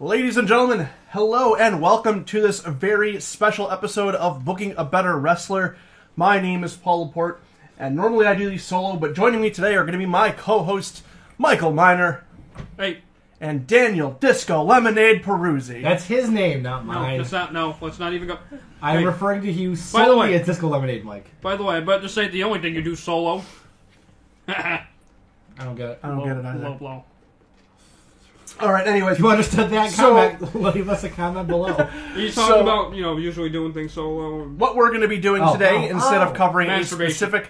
Ladies and gentlemen, hello and welcome to this very special episode of Booking a Better Wrestler. My name is Paul Laporte, and normally I do these solo, but joining me today are going to be my co-host, Michael Miner. Hey. And Daniel Disco Lemonade Peruzzi. That's his name, not mine. Let's not even go. I'm referring to you solely as Disco Lemonade, Mike. By the way, I bet this ain't the only thing you do solo. I don't get it. I don't get it either. Low blow. Alright, anyways. If you understood that, leave us a comment below. He's talking about, usually doing things solo. What we're going to be doing today, instead of covering a specific...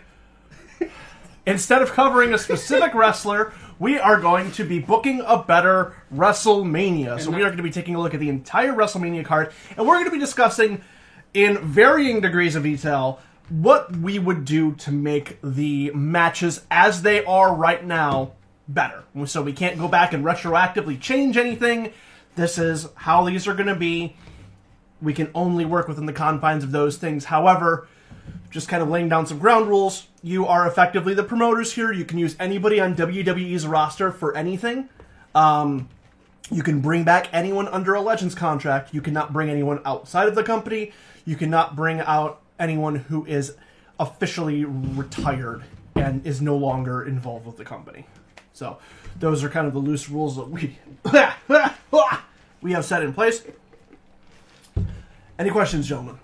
Instead of covering a specific wrestler, we are going to be booking a better WrestleMania. So we are going to be taking a look at the entire WrestleMania card, and we're going to be discussing, in varying degrees of detail, what we would do to make the matches as they are right now better. So we can't go back and retroactively change anything. This is how these are going to be. We can only work within the confines of those things. However, just kind of laying down some ground rules. You are effectively the promoters here. You can use anybody on WWE's roster for anything. You can bring back anyone under a Legends contract. You cannot bring anyone outside of the company. You cannot bring out anyone who is officially retired and is no longer involved with the company. So, those are kind of the loose rules that we have set in place. Any questions, gentlemen?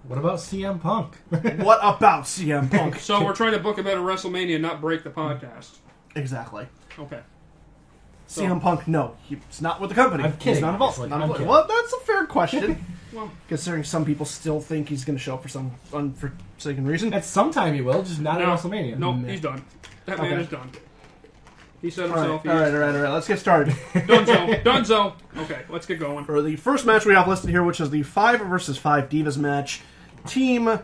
What about CM Punk? What about CM Punk? So we're trying to book a better WrestleMania, not break the podcast. Exactly. Okay. CM Punk, no. He's not with the company. I'm kidding. He's not involved. Well, that's a fair question. Well, considering some people still think he's going to show up for some unforsaken reason. At some time he will, just not at WrestleMania. No, he's done. That man is done. He said himself. All right. Let's get started. Dunzo. Okay, let's get going. For the first match we have listed here, which is the 5 vs. 5 Divas match, Team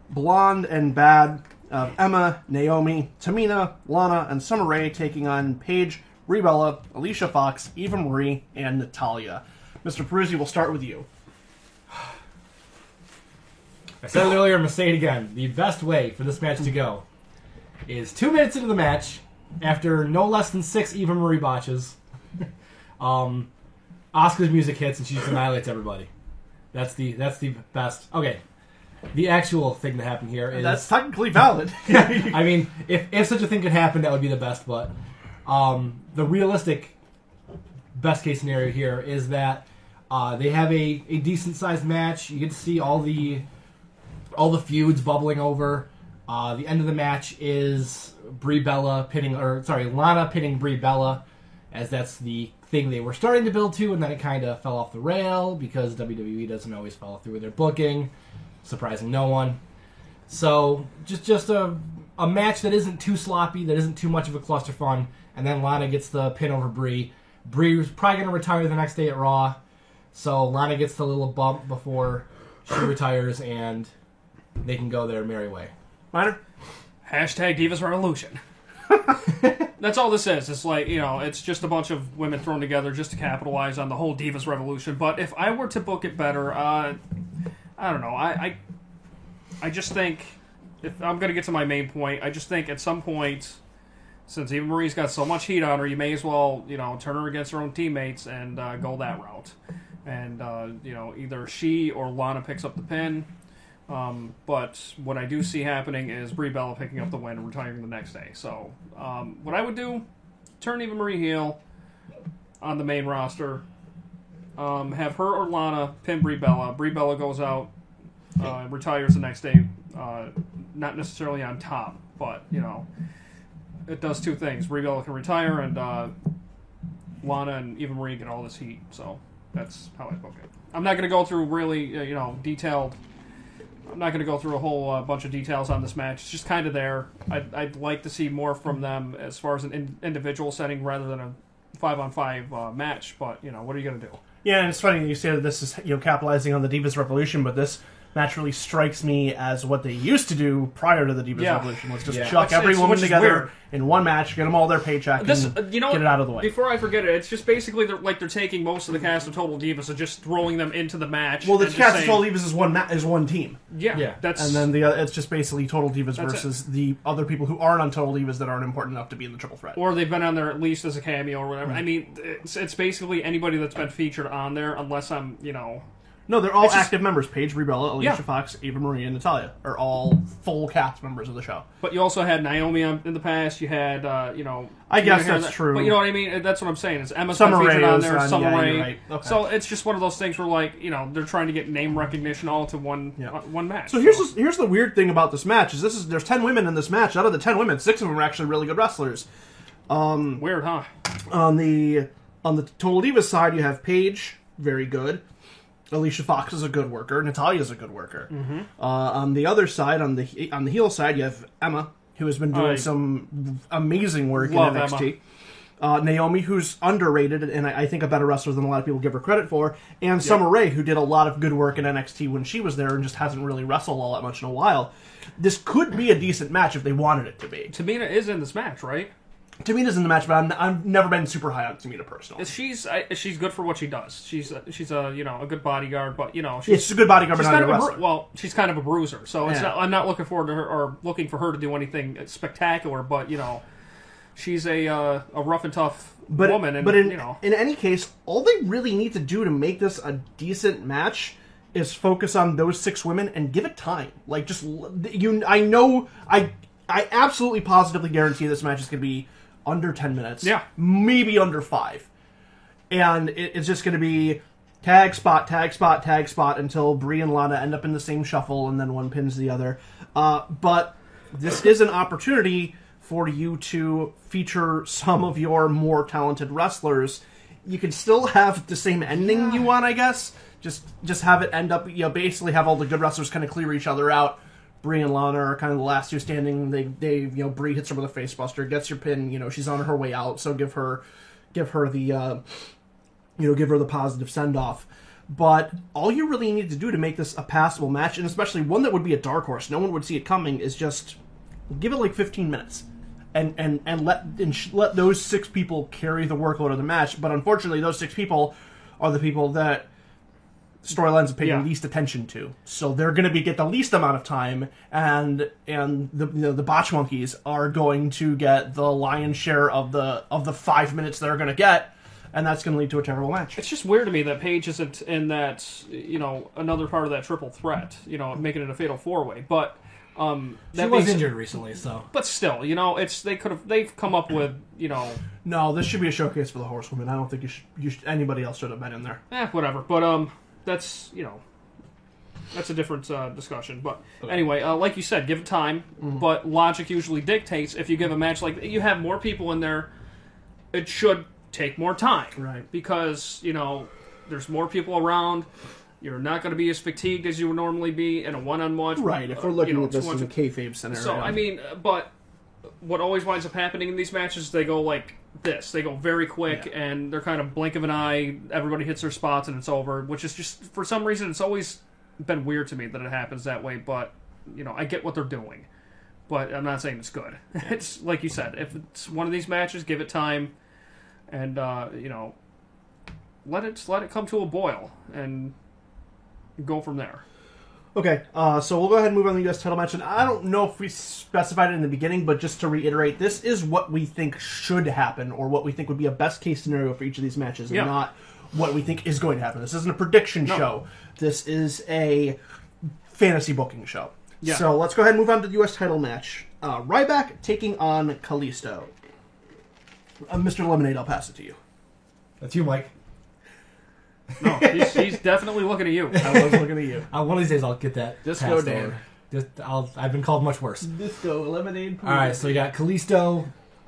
Blonde and Bad of Emma, Naomi, Tamina, Lana, and Summer Rae taking on Paige, Brie Bella, Alicia Fox, Eva Marie, and Natalya. Mr. Peruzzi, we'll start with you. I said it earlier, I'm going to say it again. The best way for this match to go is 2 minutes into the match, after no less than 6 Eva Marie botches, Asuka's music hits and she just annihilates everybody. That's the best. Okay, the actual thing that happened here is... That's technically valid. I mean, if such a thing could happen, that would be the best, but the realistic best case scenario here is that they have a decent sized match. You get to see all the feuds bubbling over. The end of the match is Lana pinning Brie Bella, as that's the thing they were starting to build to, and then it kind of fell off the rail because WWE doesn't always follow through with their booking, surprising no one. So just a match that isn't too sloppy, that isn't too much of a cluster fun, and then Lana gets the pin over Brie. Brie's probably going to retire the next day at Raw, so Lana gets the little bump before she retires, and they can go their merry way. Minor? Hashtag Divas Revolution. That's all this is. It's like, it's just a bunch of women thrown together just to capitalize on the whole Divas Revolution. But if I were to book it better, I don't know. I just think, if I'm going to get to my main point, I just think at some point, since Eva Marie's got so much heat on her, you may as well, turn her against her own teammates and go that route. And, either she or Lana picks up the pin. But what I do see happening is Brie Bella picking up the win and retiring the next day. So, what I would do, turn Eva Marie heel on the main roster, have her or Lana pin Brie Bella. Brie Bella goes out, retires the next day, not necessarily on top, but, it does two things. Brie Bella can retire, and Lana and Eva Marie get all this heat. So, that's how I book it. I'm not going to go through really, detailed... I'm not going to go through a whole bunch of details on this match. It's just kind of there. I'd like to see more from them as far as an individual setting rather than a 5-on-5 match. But, what are you going to do? Yeah, and it's funny you say that this is capitalizing on the Divas Revolution, but this match really strikes me as what they used to do prior to the Divas Revolution. Let's just chuck Which every woman is together weird. in one match, get them all their paycheck, and You know, get it out of the way. Before I forget it, it's just basically they're taking most of the cast of Total Divas and just throwing them into the match. Well, the and cast just of Total Divas is one team. Yeah, that's And then it's just basically Total Divas versus the other people who aren't on Total Divas that aren't important enough to be in the triple threat. or they've been on there at least as a cameo or whatever. I mean, it's basically anybody that's been featured on there, unless I'm, No, they're all It's just- active members. Paige, Brie Bella, Alicia Yeah. Fox, Ava Marie, and Natalia are all full cast members of the show. But you also had Naomi in the past. You had, I guess here and that's there. true. But you know what I mean? That's what I'm saying. Is Emma's Summer been featured Rae on was there, on- Summer yeah, Rae. you're right. Okay. So it's just one of those things where, like, they're trying to get name recognition all to one match. So here's the weird thing about this match is there's 10 women in this match. Out of the 10 women, 6 of them are actually really good wrestlers. Weird, huh? On the Total Divas side, you have Paige, very good. Alicia Fox is a good worker. Natalia's a good worker. Mm-hmm. On the other side, on the heel side, you have Emma, who has been doing some amazing work in Love NXT. Naomi, who's underrated, and I think a better wrestler than a lot of people give her credit for. And Summer Rae, who did a lot of good work in NXT when she was there and just hasn't really wrestled all that much in a while. This could be a decent match if they wanted it to be. Tamina is in this match, right? Tamina's in the match, but I've never been super high on Tamina personally. She's good for what she does. She's a a good bodyguard, but She's a good bodyguard, but she's not kind a of wrestler. well, she's kind of a bruiser. So it's Yeah. I'm not looking forward to her or looking for her to do anything spectacular, but she's a rough and tough woman. And, but in any case, all they really need to do to make this a decent match is focus on those 6 women and give it time. Like, I absolutely positively guarantee this match is going to be under 10 minutes. Yeah. Maybe under 5. And it's just going to be tag spot, tag spot, tag spot until Brie and Lana end up in the same shuffle and then one pins the other. But this is an opportunity for you to feature some of your more talented wrestlers. You can still have the same ending you want, I guess. Just have it end up, basically have all the good wrestlers kind of clear each other out. Brie and Lana are kind of the last two standing. They Brie hits her with a face buster, gets your pin. She's on her way out, so give her the positive send off. But all you really need to do to make this a passable match, and especially one that would be a dark horse, no one would see it coming, is just give it like 15 minutes, and let those 6 people carry the workload of the match. But unfortunately, those 6 people are the people that storylines are paying least attention to, so they're going to get the least amount of time, and the botch monkeys are going to get the lion's share of the 5 minutes they're going to get, and that's going to lead to a terrible match. It's just weird to me that Paige isn't in that another part of that triple threat, making it a fatal 4-way, but she was injured recently, so. But still, they've come up with No, this should be a showcase for the horsewomen. I don't think anybody else should have been in there. Whatever, but that's that's a different discussion. But anyway, like you said, give it time. Mm-hmm. But logic usually dictates if you give a match like you have more people in there, it should take more time, right? Because there's more people around. You're not going to be as fatigued as you would normally be in a one-on-one. Right. If we're looking at this in a kayfabe scenario. So I mean, but what always winds up happening in these matches, they go like this. They go very quick, and they're kind of blink of an eye. Everybody hits their spots, and it's over. Which is just, for some reason, it's always been weird to me that it happens that way. But I get what they're doing, but I'm not saying it's good. Yeah. It's like you said. If it's one of these matches, give it time, and let it come to a boil, and go from there. Okay, so we'll go ahead and move on to the U.S. title match. And I don't know if we specified it in the beginning, but just to reiterate, this is what we think should happen, or what we think would be a best-case scenario for each of these matches, and not what we think is going to happen. This isn't a prediction show. This is a fantasy booking show. Yeah. So let's go ahead and move on to the U.S. title match. Ryback taking on Kalisto. Mr. Lemonade, I'll pass it to you. That's you, Mike. No, he's definitely looking at you. I was looking at you. One of these days I'll get that. Disco Dan. I've been called much worse. Disco Lemonade. All right, so you got Kalisto,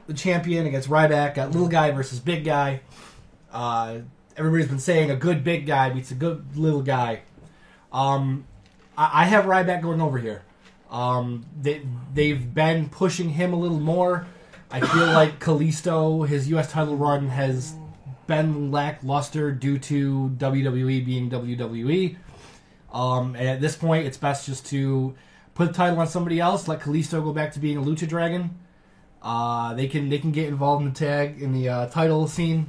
the champion, against Ryback. Got little guy versus big guy. Everybody's been saying a good big guy beats a good little guy. I have Ryback going over here. They've been pushing him a little more. I feel like Kalisto, his U.S. title run has been lackluster due to WWE being WWE. And at this point, it's best just to put the title on somebody else. Let Kalisto go back to being a Lucha Dragon. They can get involved in the tag title scene.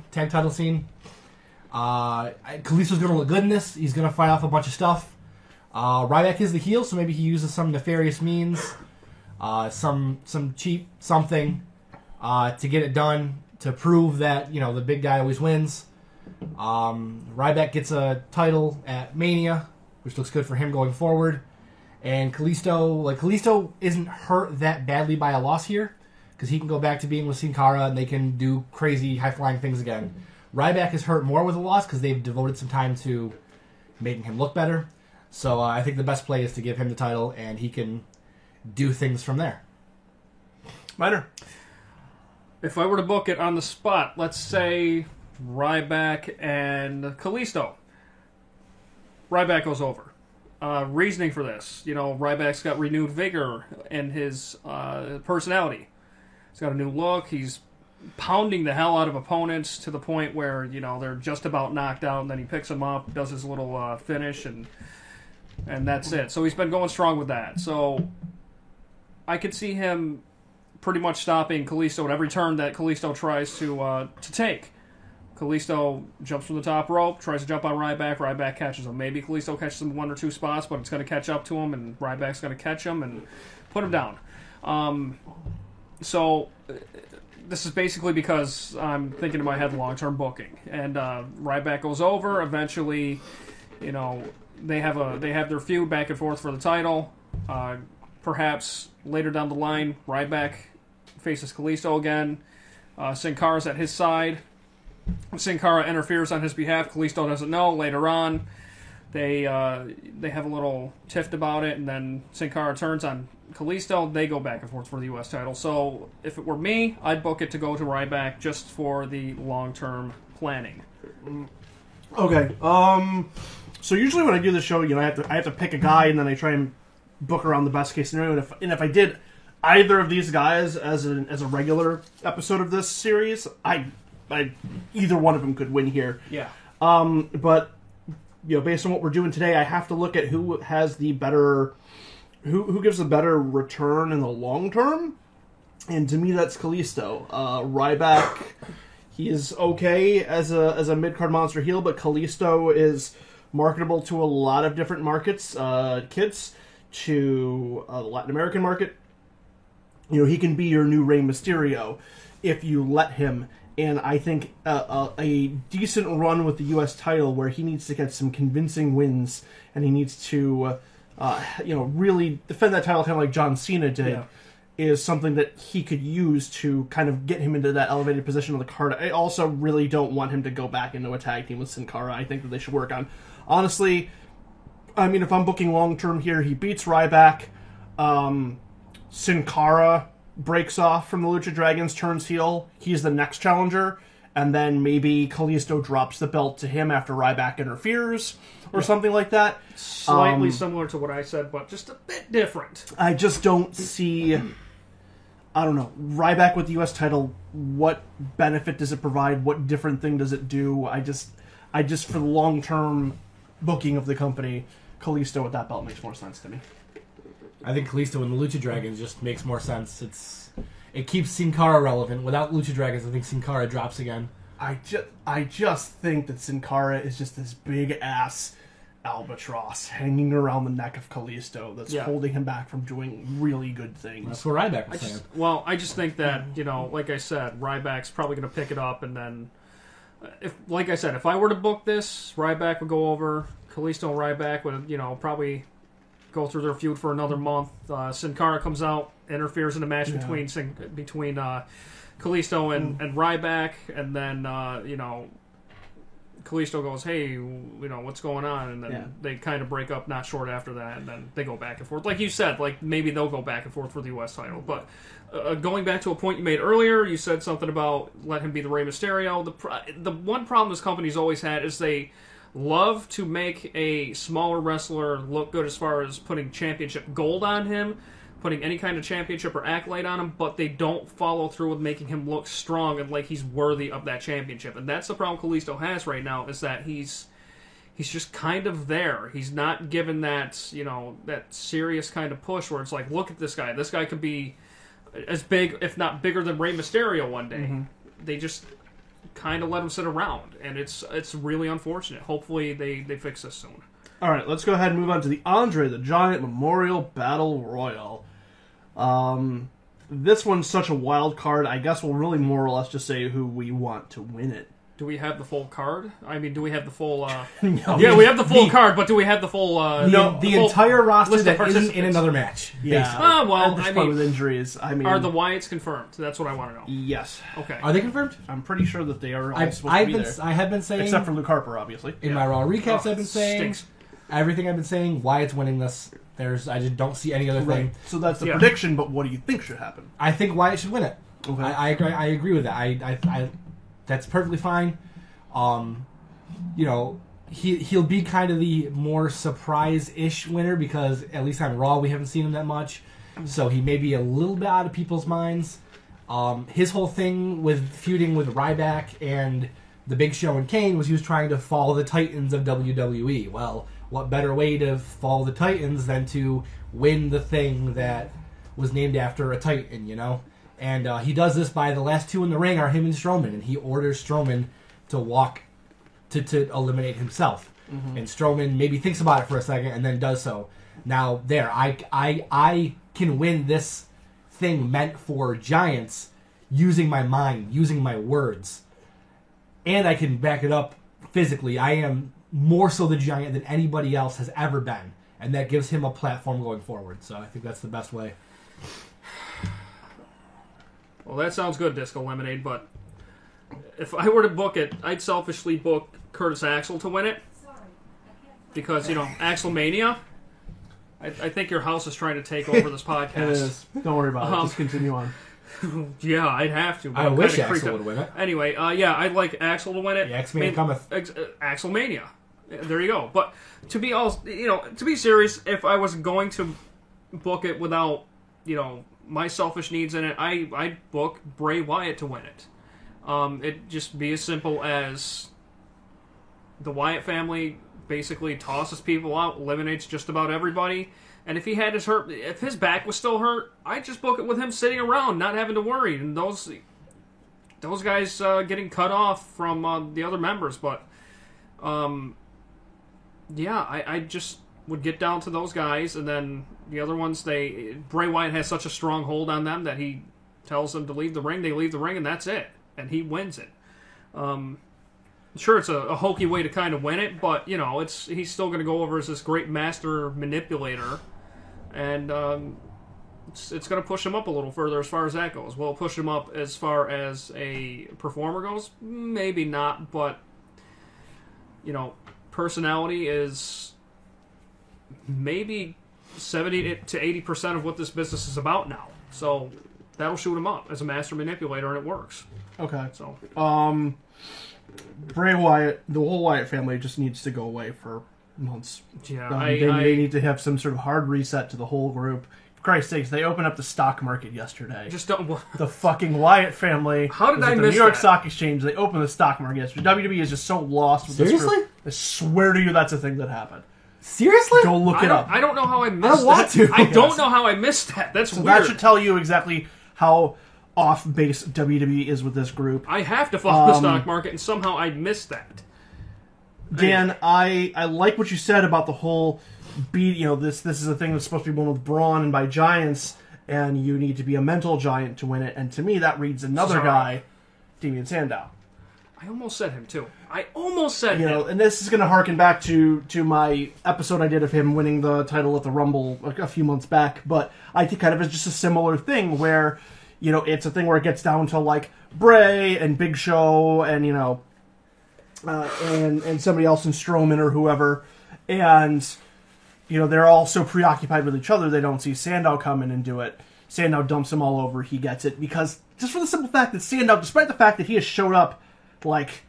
Kalisto's going to look good in this. He's going to fight off a bunch of stuff. Ryback is the heel, so maybe he uses some nefarious means, some cheap something to get it done, to prove that the big guy always wins. Ryback gets a title at Mania, which looks good for him going forward. And Kalisto isn't hurt that badly by a loss here, because he can go back to being with Sin Cara and they can do crazy high-flying things again. Ryback is hurt more with a loss because they've devoted some time to making him look better. So I think the best play is to give him the title, and he can do things from there. Minor. If I were to book it on the spot, let's say Ryback and Kalisto. Ryback goes over. Reasoning for this, Ryback's got renewed vigor in his personality. He's got a new look. He's pounding the hell out of opponents to the point where they're just about knocked out, and then he picks them up, does his little finish, and that's it. So he's been going strong with that. So I could see him pretty much stopping Kalisto at every turn that Kalisto tries to take. Kalisto jumps from the top rope, tries to jump on Ryback. Ryback catches him. Maybe Kalisto catches him in one or two spots, but it's going to catch up to him, and Ryback's going to catch him and put him down. So this is basically because I'm thinking in my head long-term booking. And Ryback goes over. Eventually, they have their feud back and forth for the title. Perhaps later down the line, Ryback faces Kalisto again. Sin Cara's at his side. Sin Cara interferes on his behalf. Kalisto doesn't know. Later on, they have a little tiff about it, and then Sin Cara turns on Kalisto. They go back and forth for the U.S. title. So if it were me, I'd book it to go to Ryback just for the long-term planning. Okay. So usually when I do the show, I have to pick a guy, and then I try and book around the best case scenario. And if I did either of these guys as a regular episode of this series, either one of them could win here. Yeah. But based on what we're doing today, I have to look at who has the better, who gives a better return in the long term, and to me that's Kalisto. Ryback, he is okay as a mid card monster heel, but Kalisto is marketable to a lot of different markets, kids to the Latin American market. He can be your new Rey Mysterio if you let him. And I think a decent run with the U.S. title where he needs to get some convincing wins and he needs to, really defend that title kind of like John Cena did, is something that he could use to kind of get him into that elevated position on the card. I also really don't want him to go back into a tag team with Sin Cara. I think that they should work on. Honestly, if I'm booking long-term here, he beats Ryback. Sin Cara breaks off from the Lucha Dragons, turns heel. He's the next challenger. And then maybe Kalisto drops the belt to him after Ryback interferes or something like that. Slightly similar to what I said, but just a bit different. I just don't see... Ryback with the U.S. title, what benefit does it provide? What different thing does it do? I just for the long-term booking of the company, Kalisto with that belt makes more sense to me. I think Kalisto and the Lucha Dragons just makes more sense. It keeps Sin Cara relevant. Without Lucha Dragons, I think Sin Cara drops again. I just think that Sin Cara is just this big-ass albatross hanging around the neck of Kalisto that's holding him back from doing really good things. That's what Ryback was saying. I just think that, like I said, Ryback's probably going to pick it up, and then, if I were to book this, Ryback would go over, Kalisto and Ryback would, probably go through their feud for another month. Sin Cara comes out, interferes in a match between Kalisto and Ryback, and then Kalisto goes, "Hey, what's going on?" And then they kind of break up not short after that, and then they go back and forth. Like you said, maybe they'll go back and forth for the U.S. title. But going back to a point you made earlier, you said something about let him be the Rey Mysterio. The one problem this company's always had is they love to make a smaller wrestler look good as far as putting championship gold on him, putting any kind of championship or accolade on him, but they don't follow through with making him look strong and like he's worthy of that championship. And that's the problem Kalisto has right now, is that he's he's just kind of there. He's not given that, that serious kind of push where it's like, look at this guy. This guy could be as big, if not bigger than Rey Mysterio one day. Mm-hmm. They just kind of let him sit around, and it's really unfortunate. Hopefully they fix this soon. All right, let's go ahead and move on to the Andre the Giant Memorial Battle Royal. This one's such a wild card. I guess we'll really more or less just say who we want to win it. Do we have the full card? I mean, do we have the full... No. Yeah, we have the full card, but do we have the full... the entire roster that isn't in another match. Yeah. Basically. Oh, well, at this point with injuries, I mean... Are the Wyatts confirmed? That's what I want to know. Yes. Okay. Are they confirmed? I'm pretty sure that they are all supposed to be there. I have been saying... Except for Luke Harper, obviously. In my Raw recaps, I've been saying... Stinks. Everything I've been saying, Wyatt's winning this. I just don't see any other thing. So that's the prediction, but what do you think should happen? I think Wyatt should win it. Okay. I agree with that. I that's perfectly fine. He'll be kind of the more surprise-ish winner because at least on Raw we haven't seen him that much. So he may be a little bit out of people's minds. His whole thing with feuding with Ryback and the Big Show and Kane was he was trying to fall the Titans of WWE. Well, what better way to fall the Titans than to win the thing that was named after a Titan, And he does this by the last two in the ring are him and Strowman, and he orders Strowman to walk to eliminate himself. Mm-hmm. And Strowman maybe thinks about it for a second and then does so. Now, I can win this thing meant for giants using my mind, using my words. And I can back it up physically. I am more so the giant than anybody else has ever been. And that gives him a platform going forward. So I think that's the best way. Well, that sounds good, Disco Lemonade, but if I were to book it, I'd selfishly book Curtis Axel to win it. Because, Axelmania. I think your house is trying to take over this podcast. It is. Don't worry about it. Just continue on. Yeah, I'd have to. I wish Axel would win it. Anyway, I'd like Axel to win it. The X-Man cometh. Axelmania. There you go. But to be serious, if I was going to book it without, my selfish needs in it, I'd book Bray Wyatt to win it. It'd just be as simple as the Wyatt family basically tosses people out, eliminates just about everybody. And if he had if his back was still hurt, I'd just book it with him sitting around, not having to worry. And those guys getting cut off from the other members. But, I just would get down to those guys. And then the other ones, Bray Wyatt has such a strong hold on them that he tells them to leave the ring. They leave the ring, and that's it. And he wins it. Sure, it's a hokey way to kind of win it, but, he's still going to go over as this great master manipulator. And it's going to push him up a little further as far as that goes. Will it push him up as far as a performer goes? Maybe not, but, personality is maybe 70 to 80% of what this business is about now. So that'll shoot him up as a master manipulator, and it works. Okay. So, Bray Wyatt, the whole Wyatt family just needs to go away for months. Yeah, they need to have some sort of hard reset to the whole group. For Christ's sakes, they opened up the stock market yesterday. Just don't. The fucking Wyatt family. How did I miss the New York that? Stock Exchange? They opened the stock market yesterday. WWE is just so lost with Seriously? this group. I swear to you, that's a thing that happened. Seriously? Go look it up. I don't know how I missed don't want that. to. I don't know how I missed that. That's So weird. that should tell you exactly how off base WWE is with this group. I have to follow the stock market, and somehow I missed that. Dan, I like what you said about the whole this is a thing that's supposed to be won with brawn and by giants, and you need to be a mental giant to win it. And to me, that reads another guy, Damian Sandow. I almost said him too. I almost said him. And this is going to harken back to my episode I did of him winning the title at the Rumble a few months back. But I think kind of it's just a similar thing where, it's a thing where it gets down to like Bray and Big Show and and somebody else in Strowman or whoever, and they're all so preoccupied with each other they don't see Sandow come in and do it. Sandow dumps him all over. He gets it because just for the simple fact that Sandow, despite the fact that he has showed up like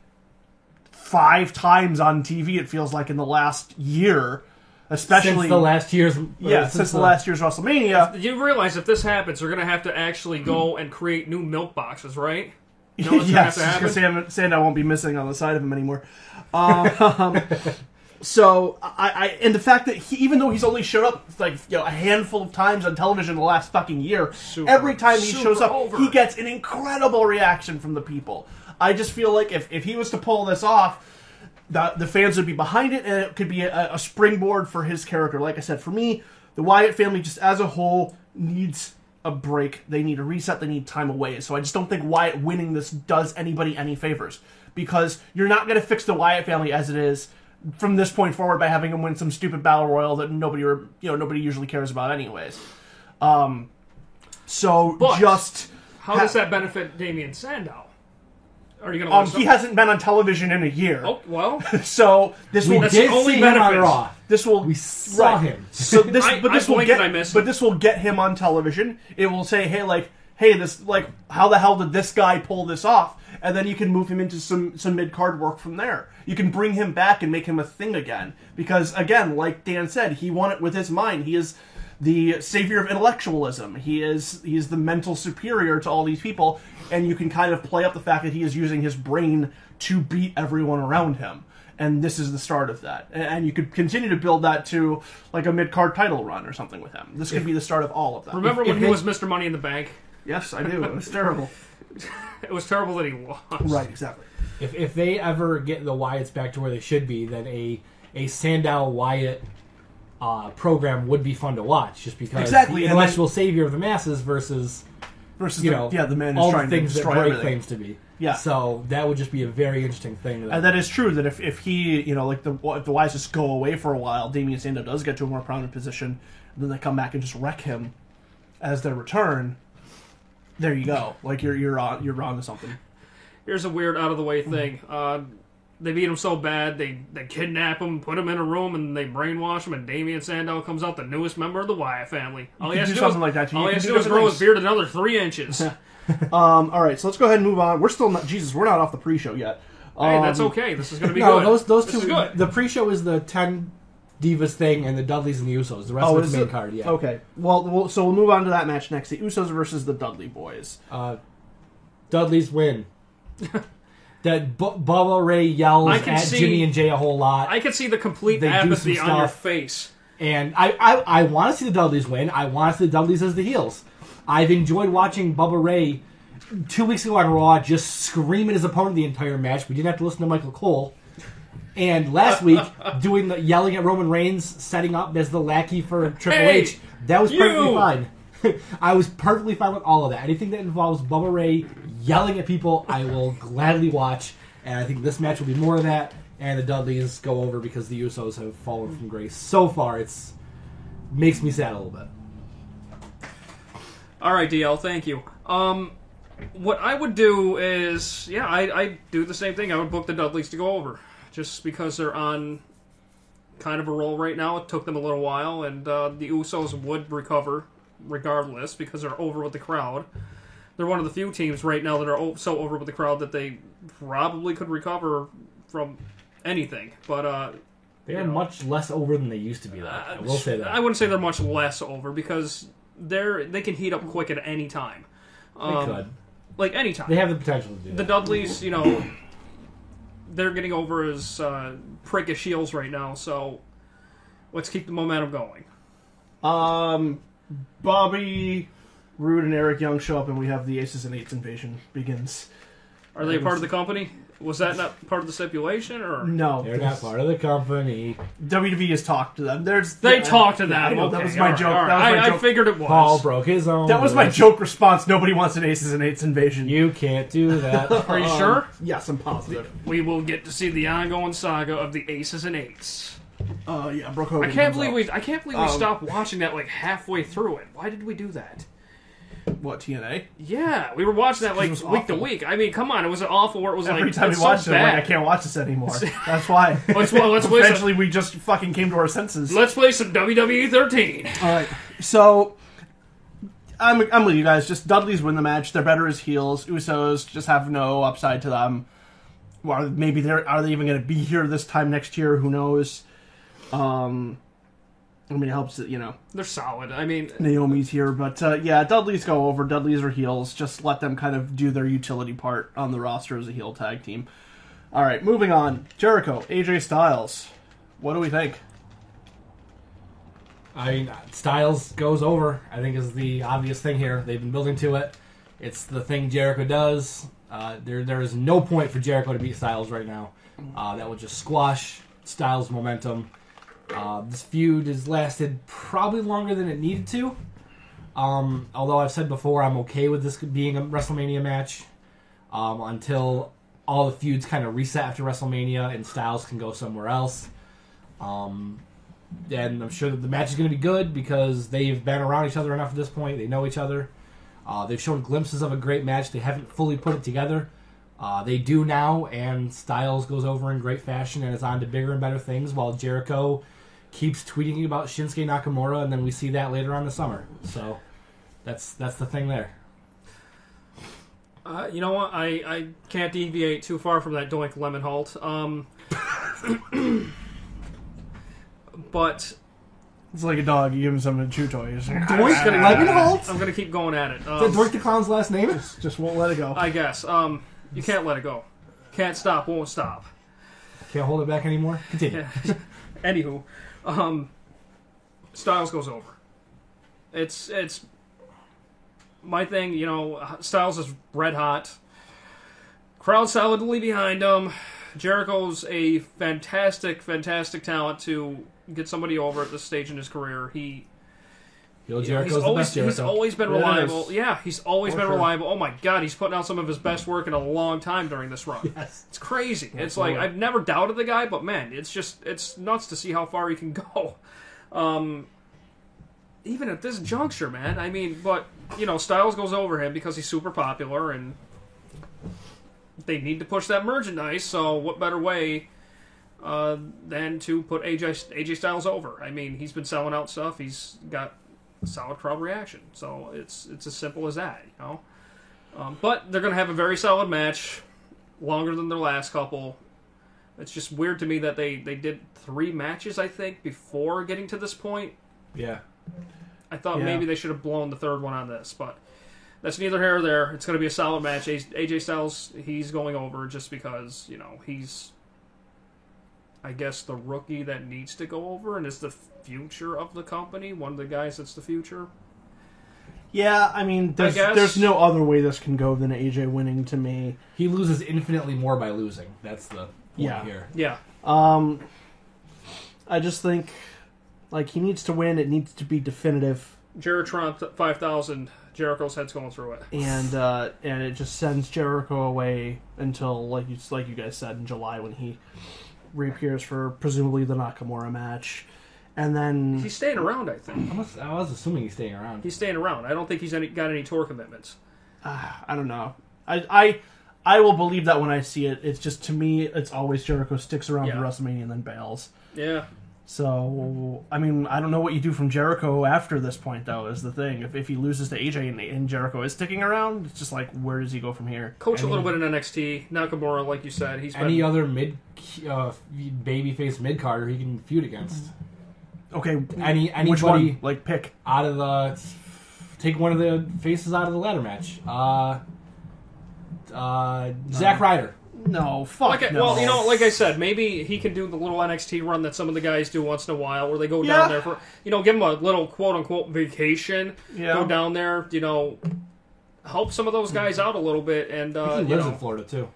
5 times on TV, it feels like in the last year, especially since the last year's since the last year's WrestleMania. You realize if this happens, they're going to have to actually go and create new milk boxes, right? Yes, because Sandow won't be missing on the side of him anymore. So and the fact that even though he's only showed up like a handful of times on television in the last fucking year, every time he shows up, he gets an incredible reaction from the people. I just feel like if he was to pull this off, the fans would be behind it, and it could be a springboard for his character. Like I said, for me, the Wyatt family just as a whole needs a break. They need a reset. They need time away. So I just don't think Wyatt winning this does anybody any favors, because you're not going to fix the Wyatt family as it is from this point forward by having him win some stupid battle royal that nobody usually cares about anyways. How does that benefit Damien Sandow? Are you going to he hasn't been on television in a year. Oh, well. So this will did see him on Raw. We saw him. So this will get him on television. It will say, how the hell did this guy pull this off? And then you can move him into some mid-card work from there. You can bring him back and make him a thing again. Because, again, like Dan said, he won it with his mind. He is the savior of intellectualism. He is the mental superior to all these people. And you can kind of play up the fact that he is using his brain to beat everyone around him. And this is the start of that. And you could continue to build that to like a mid-card title run or something with him. This could be the start of all of that. Remember when he was Mr. Money in the Bank? Yes, I do. It was terrible. It was terrible that he lost. Right, exactly. If they ever get the Wyatts back to where they should be, then a Sandow Wyatt program would be fun to watch, just because the intellectual savior of the masses versus the man all who's trying the things to destroy that Bray everything. claims to be. Yeah. So that would just be a very interesting thing. And that is true, that if he, if the Wyatts just go away for a while, Damien Sandow does get to a more prominent position, and then they come back and just wreck him as their return. There you go. Like you're on to something. Here's a weird out of the way thing. They beat him so bad, they kidnap him, put him in a room, and they brainwash him. And Damien Sandow comes out, the newest member of the Wyatt family. All he has to do is grow his beard another 3 inches. All right, so let's go ahead and move on. We're still not we're not off the pre-show yet. Hey, that's okay. This is going to be good. Those two. The pre-show is the 10 Divas thing, and the Dudleys and the Usos. The rest of the main card, yeah. Okay. Well, so we'll move on to that match next. The Usos versus the Dudley Boys. Dudleys win. That Bubba Ray yells at Jimmy and Jay a whole lot. I can see the complete apathy on your face. And I want to see the Dudleys win. I want to see the Dudleys as the heels. I've enjoyed watching Bubba Ray 2 weeks ago on Raw just scream at his opponent the entire match. We didn't have to listen to Michael Cole. And last week, yelling at Roman Reigns, setting up as the lackey for Triple H. That was perfectly fine. I was perfectly fine with all of that. Anything that involves Bubba Ray yelling at people, I will gladly watch. And I think this match will be more of that. And the Dudleys go over because the Usos have fallen from grace. So far, it's makes me sad a little bit. All right, DL, thank you. What I would do is, I do the same thing. I would book the Dudleys to go over. Just because they're on kind of a roll right now. It took them a little while, and the Usos would recover regardless because they're over with the crowd. They're one of the few teams right now that are so over with the crowd that they probably could recover from anything. But they are much less over than they used to be, though. I will say that. I wouldn't say they're much less over because they can heat up quick at any time. They could. Like, any time. They have the potential to do that. The Dudleys, they're getting over as prickish heels right now, so let's keep the momentum going. Bobby Roode and Eric Young show up, and we have the Aces and Eights invasion begins. Are they part of the company? Was that not part of the stipulation, or no? They're not part of the company. WWE has talked to them. They talked to them. Okay, that was my joke. Right. That was my joke. I figured it was. Paul broke his own. That was my joke response. Nobody wants an Aces and Eights invasion. You can't do that. Are you sure? Yes, I'm positive. We will get to see the ongoing saga of the Aces and Eights. Yeah, Brooke Hogan. I can't believe we stopped watching that like halfway through it. Why did we do that? What, TNA? Yeah, we were watching that like week to week. I mean, come on, it was awful where it was every time we watched it, I'm like, I can't watch this anymore. That's why. Eventually, we just fucking came to our senses. Let's play some WWE 13. All right, so I'm with you guys. Just Dudleys win the match. They're better as heels. Usos just have no upside to them. Or maybe are they even going to be here this time next year? Who knows? I mean, it helps that, They're solid. I mean... Naomi's here, but, Dudleys go over. Dudleys are heels. Just let them kind of do their utility part on the roster as a heel tag team. All right, moving on. Jericho, AJ Styles. What do we think? I mean, Styles goes over, I think, is the obvious thing here. They've been building to it. It's the thing Jericho does. There is no point for Jericho to beat Styles right now. That would just squash Styles' momentum. This feud has lasted probably longer than it needed to. Although I've said before, I'm okay with this being a WrestleMania match until all the feuds kind of reset after WrestleMania and Styles can go somewhere else. And I'm sure that the match is going to be good because they've been around each other enough at this point. They know each other. They've shown glimpses of a great match. They haven't fully put it together. They do now, and Styles goes over in great fashion and is on to bigger and better things while Jericho keeps tweeting about Shinsuke Nakamura, and then we see that later on in the summer. So that's the thing there. You know what? I can't deviate too far from that Doink Lemon Halt. But It's like a dog. You give him something to chew toys. Doink Lemon Halt? I'm going to keep going at it. Is that Doink the Clown's last name? Just won't let it go. I guess. You can't let it go. Can't stop, won't stop. Can't hold it back anymore? Continue. Anywho, Styles goes over. It's my thing, you know, Styles is red hot. Crowd solidly behind him. Jericho's a fantastic, fantastic talent to get somebody over at this stage in his career. Jericho's the best Jericho. He's always been reliable. Yeah, he's always been sure. reliable. Oh my God, he's putting out some of his best work in a long time during this run. Yes. It's crazy. It's like, I've never doubted the guy, but man, it's nuts to see how far he can go. Even at this juncture, man. I mean, but, you know, Styles goes over him because he's super popular and they need to push that merchandise, so what better way than to put AJ Styles over? I mean, he's been selling out stuff. He's got a solid crowd reaction. So it's as simple as that, you know. But they're going to have a very solid match, longer than their last couple. It's just weird to me that they did 3 matches, I think, before getting to this point. Yeah. I thought maybe they should have blown the third one on this, but that's neither here or there. It's going to be a solid match. AJ Styles, he's going over just because, you know, he's, I guess, the rookie that needs to go over and is the future of the company. One of the guys that's the future. Yeah, I mean, there's no other way this can go than AJ winning to me. He loses infinitely more by losing. That's the point here. Yeah. I just think, like, he needs to win. It needs to be definitive. Jeritron 5000, Jericho's head's going through it. And it just sends Jericho away until, like you guys said, in July when he reappears for presumably the Nakamura match. And then He's staying around, I think. I was assuming he's staying around. He's staying around. I don't think he's got any tour commitments. I don't know. I will believe that when I see it. It's just, to me, it's always Jericho sticks around for WrestleMania and then bails. Yeah. So, I mean, I don't know what you do from Jericho after this point, though, is the thing. If he loses to AJ and Jericho is sticking around, it's just like, where does he go from here? Coach a little bit in NXT. Nakamura, like you said, he's any other babyface mid-carder he can feud against. Okay, Anybody which one? Like, pick. Out of the... Take one of the faces out of the ladder match. Zack Ryder. No, fuck no. Well, you know, like I said, maybe he can do the little NXT run that some of the guys do once in a while, where they go down there for, you know, give him a little quote-unquote vacation, go down there, you know, help some of those guys out a little bit. And he lives in Florida, too.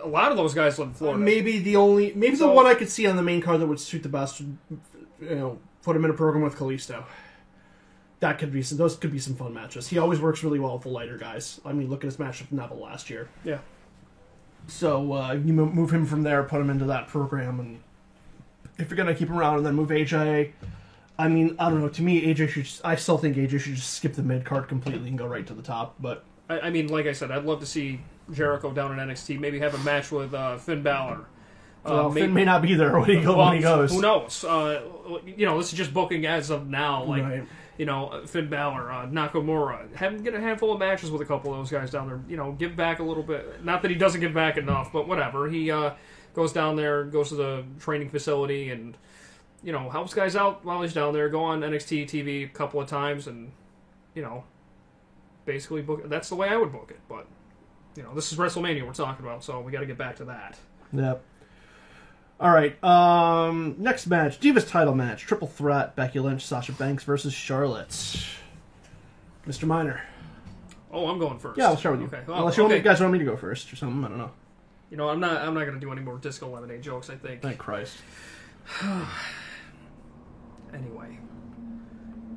A lot of those guys live in Florida. Maybe the one I could see on the main card that would suit the best, you know, put him in a program with Kalisto. That could be those could be some fun matches. He always works really well with the lighter guys. I mean, look at his match with Neville last year. Yeah. So you move him from there, put him into that program, and if you're gonna keep him around and then move AJ, I mean, I don't know. To me, I still think AJ should just skip the mid card completely and go right to the top. But I mean, like I said, I'd love to see Jericho down in NXT. Maybe have a match with Finn Balor. Finn may not be there when he goes. Who knows? You know, this is just booking as of now. Like, right. You know, Finn Balor, Nakamura. Have him get a handful of matches with a couple of those guys down there. You know, give back a little bit. Not that he doesn't give back enough, but whatever. He goes down there, goes to the training facility, and, you know, helps guys out while he's down there. Go on NXT TV a couple of times, and, you know, basically book it. That's the way I would book it. But, you know, this is WrestleMania we're talking about, so we got to get back to that. Yep. All right. Next match, Divas title match, triple threat: Becky Lynch, Sasha Banks versus Charlotte. Mr. Miner. Oh, I'm going first. Yeah, I'll start with you. Okay. Well, Unless you guys want me to go first or something, I don't know. You know, I'm not going to do any more Disco Lemonade jokes. I think. Thank Christ. Anyway.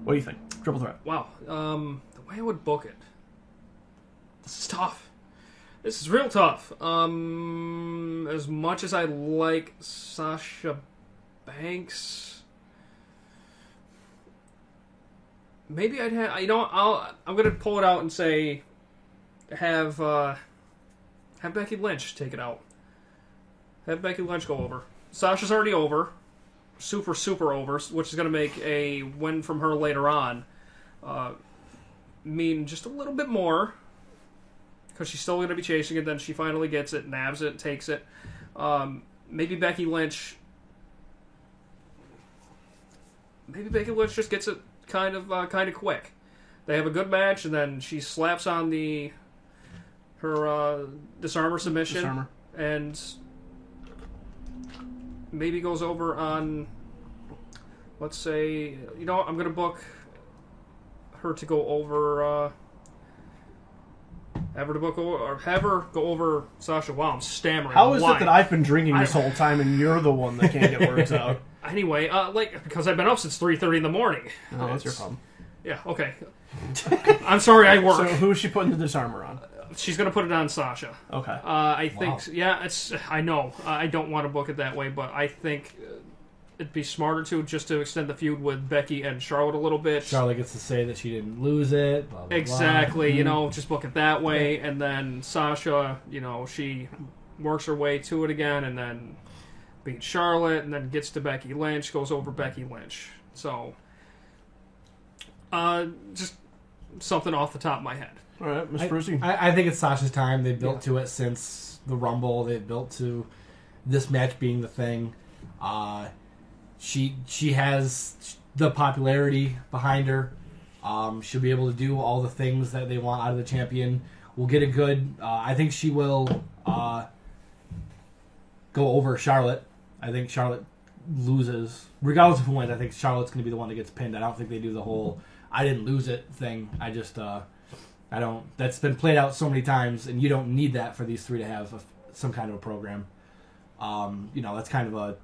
What do you think? Triple threat. Wow. The way I would book it. This is tough. This is real tough. As much as I like Sasha Banks, maybe I'd have. You know, I'm gonna pull it out and say, have Becky Lynch take it out. Have Becky Lynch go over. Sasha's already over, super over, which is gonna make a win from her later on mean just a little bit more. Because she's still going to be chasing it, then she finally gets it, nabs it, takes it. Maybe Becky Lynch just gets it kind of quick. They have a good match, and then she slaps on her disarmer submission, and maybe goes over on, let's say, you know, I'm going to book her to go over. Have her go over Sasha. Wow, I'm stammering. How is it that I've been drinking this whole time and you're the one that can't get words out? Anyway, because I've been up since 3:30 in the morning. Oh, that's your problem. Yeah, okay. I'm sorry, I work. So who is she putting the disarmor on? She's going to put it on Sasha. Okay. I think, I know. I don't want to book it that way, but I think it'd be smarter to extend the feud with Becky and Charlotte a little bit. Charlotte gets to say that she didn't lose it. Blah, blah, exactly. blah. You know, just book it that way, and then Sasha, you know, she works her way to it again, and then beats Charlotte, and then gets to Becky Lynch, goes over Becky Lynch. So, just something off the top of my head. All right, Ms. Brucey. I think it's Sasha's time. They've built to it since the Rumble. They've built to this match being the thing. She has the popularity behind her. She'll be able to do all the things that they want out of the champion. We'll get a good... I think she will go over Charlotte. I think Charlotte loses. Regardless of who wins, I think Charlotte's going to be the one that gets pinned. I don't think they do the whole I didn't lose it thing. I just... I don't... That's been played out so many times, and you don't need that for these three to have some kind of a program. You know, that's kind of a...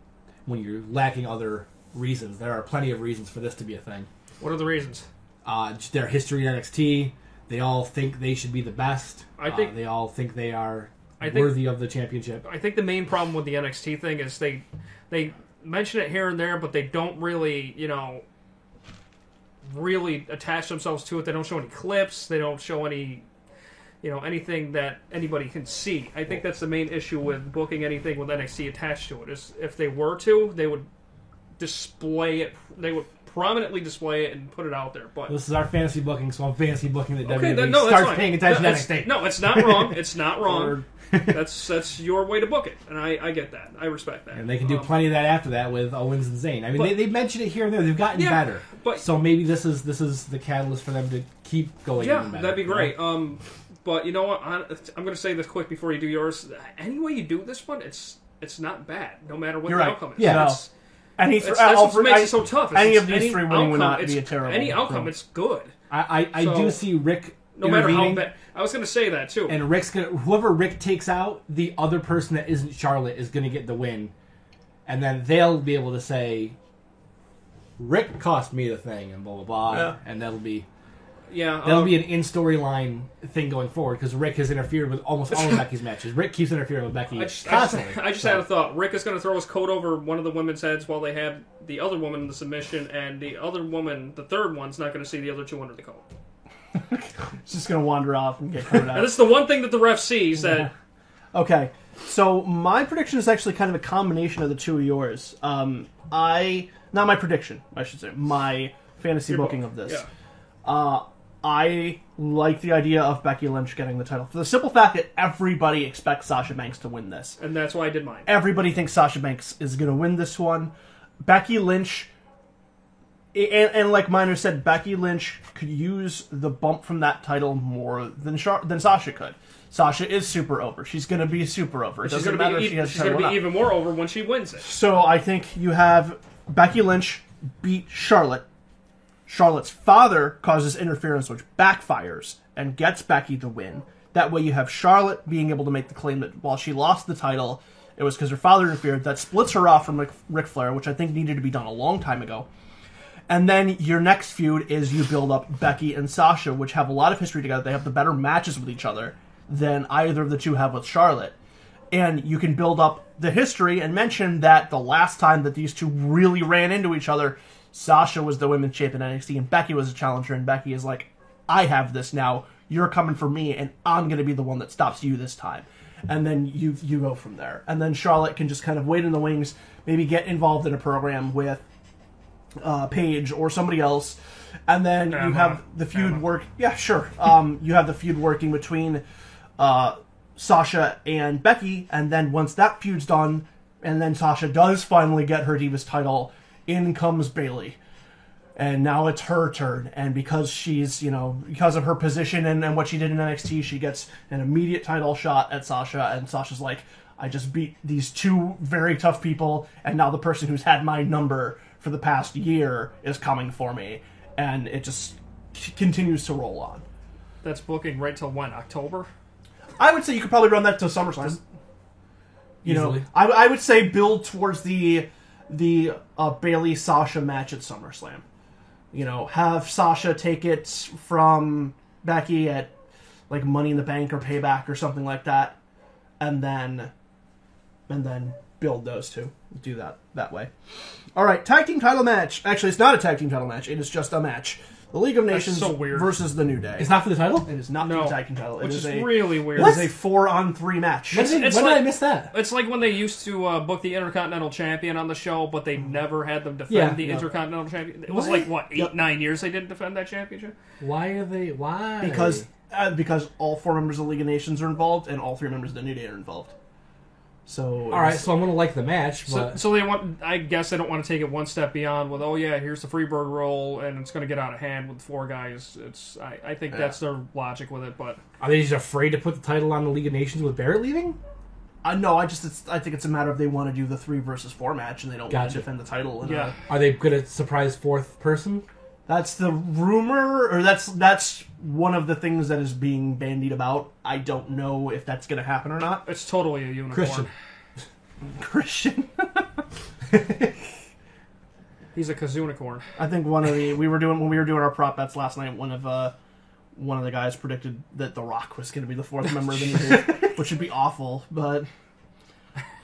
When you're lacking other reasons. There are plenty of reasons for this to be a thing. What are the reasons? Just their history in NXT. They all think they should be the best. I think they all think they are worthy of the championship. I think the main problem with the NXT thing is they mention it here and there, but they don't really, you know, really attach themselves to it. They don't show any clips. They don't show any... You know, anything that anybody can see. I think that's the main issue with booking anything with NXT attached to it. Is if they were to, they would display it. They would prominently display it and put it out there. But this is our fantasy booking, so I'm fantasy booking that WWE that's starts fine. paying attention to NXT. No, it's not wrong. It's not wrong. That's your way to book it, and I get that. I respect that. And they can do plenty of that after that with Owens and Zayn. I mean, they mention it here and there. They've gotten better. But, so maybe this is the catalyst for them to keep going. Yeah, even better, that'd be great. But you know what? I'm going to say this quick before you do yours. Any way you do this one, it's not bad, no matter what outcome is. Yeah. That's what makes it so tough. Any of these three winning would not be a terrible. Any outcome, it's good. I do see Rick. No matter how bad. I was going to say that too. And whoever Rick takes out, the other person that isn't Charlotte is going to get the win, and then they'll be able to say, "Rick cost me the thing," and blah blah blah, and that'll be. Yeah, that'll be an in-storyline thing going forward because Rick has interfered with almost all of Becky's matches. Rick keeps interfering with Becky constantly. I just had a thought. Rick is going to throw his coat over one of the women's heads while they have the other woman in the submission, and the other woman, the third one's not going to see the other two under the coat. It's just going to wander off and get covered out. And this is the one thing that the ref sees that... Okay, so my prediction is actually kind of a combination of the two of yours. Not my prediction, I should say. My fantasy booking of this. Yeah. I like the idea of Becky Lynch getting the title for the simple fact that everybody expects Sasha Banks to win this. And that's why I did mine. Everybody thinks Sasha Banks is going to win this one. Becky Lynch, and like Miner said, Becky Lynch could use the bump from that title more than Sasha could. Sasha is super over. She's going to be super over. It She's doesn't going matter to if she has be, she's gonna be even more over when she wins it. So I think you have Becky Lynch beat Charlotte. Charlotte's father causes interference, which backfires and gets Becky the win. That way you have Charlotte being able to make the claim that while she lost the title, it was because her father interfered. That splits her off from Ric Flair, which I think needed to be done a long time ago. And then your next feud is you build up Becky and Sasha, which have a lot of history together. They have the better matches with each other than either of the two have with Charlotte. And you can build up the history and mention that the last time that these two really ran into each other, Sasha was the women's champion in NXT and Becky was a challenger, and Becky is like, I have this now, you're coming for me, and I'm going to be the one that stops you this time. And then you go from there. And then Charlotte can just kind of wait in the wings, maybe get involved in a program with Paige or somebody else, and then you have the feud work. Yeah, sure. You have the feud working between Sasha and Becky, and then once that feud's done, and then Sasha does finally get her Divas title, in comes Bayley. And now it's her turn, and because she's, because of her position and what she did in NXT, she gets an immediate title shot at Sasha, and Sasha's like, I just beat these two very tough people, and now the person who's had my number for the past year is coming for me, and it just continues to roll on. That's booking right till when? October? I would say you could probably run that to SummerSlam. Easily. I would say build towards the Bayley Sasha match at SummerSlam. Have Sasha take it from Becky at like Money in the Bank or Payback or something like that, and then build those two. Do that way. All right, tag team title match. Actually, it's not a tag team title match. It is just a match. The League of Nations versus the New Day. It's not for the title? It is not for the tag team title. Which is really weird. It is a 4-on-3 match. When did I miss that? It's like when they used to book the Intercontinental Champion on the show, but they never had them defend the Intercontinental Champion. It was 9 years they didn't defend that championship. Why? Because all 4 members of the League of Nations are involved, and all 3 members of the New Day are involved. So all right, so I'm gonna like the match, but so they want. I guess they don't want to take it one step beyond with, oh yeah, here's the Freebird roll, and it's gonna get out of hand with 4 guys. I think that's their logic with it, but are they just afraid to put the title on the League of Nations with Barrett leaving? No, I think it's a matter of they want to do the 3 versus 4 match, and they don't want to defend the title. Are they gonna surprise 4th person? That's the rumor, or that's one of the things that is being bandied about. I don't know if that's going to happen or not. It's totally a unicorn. Christian. He's a kazunicorn. I think when we were doing our prop bets last night, one of the guys predicted that The Rock was going to be the 4th member of the New Day, which would be awful, but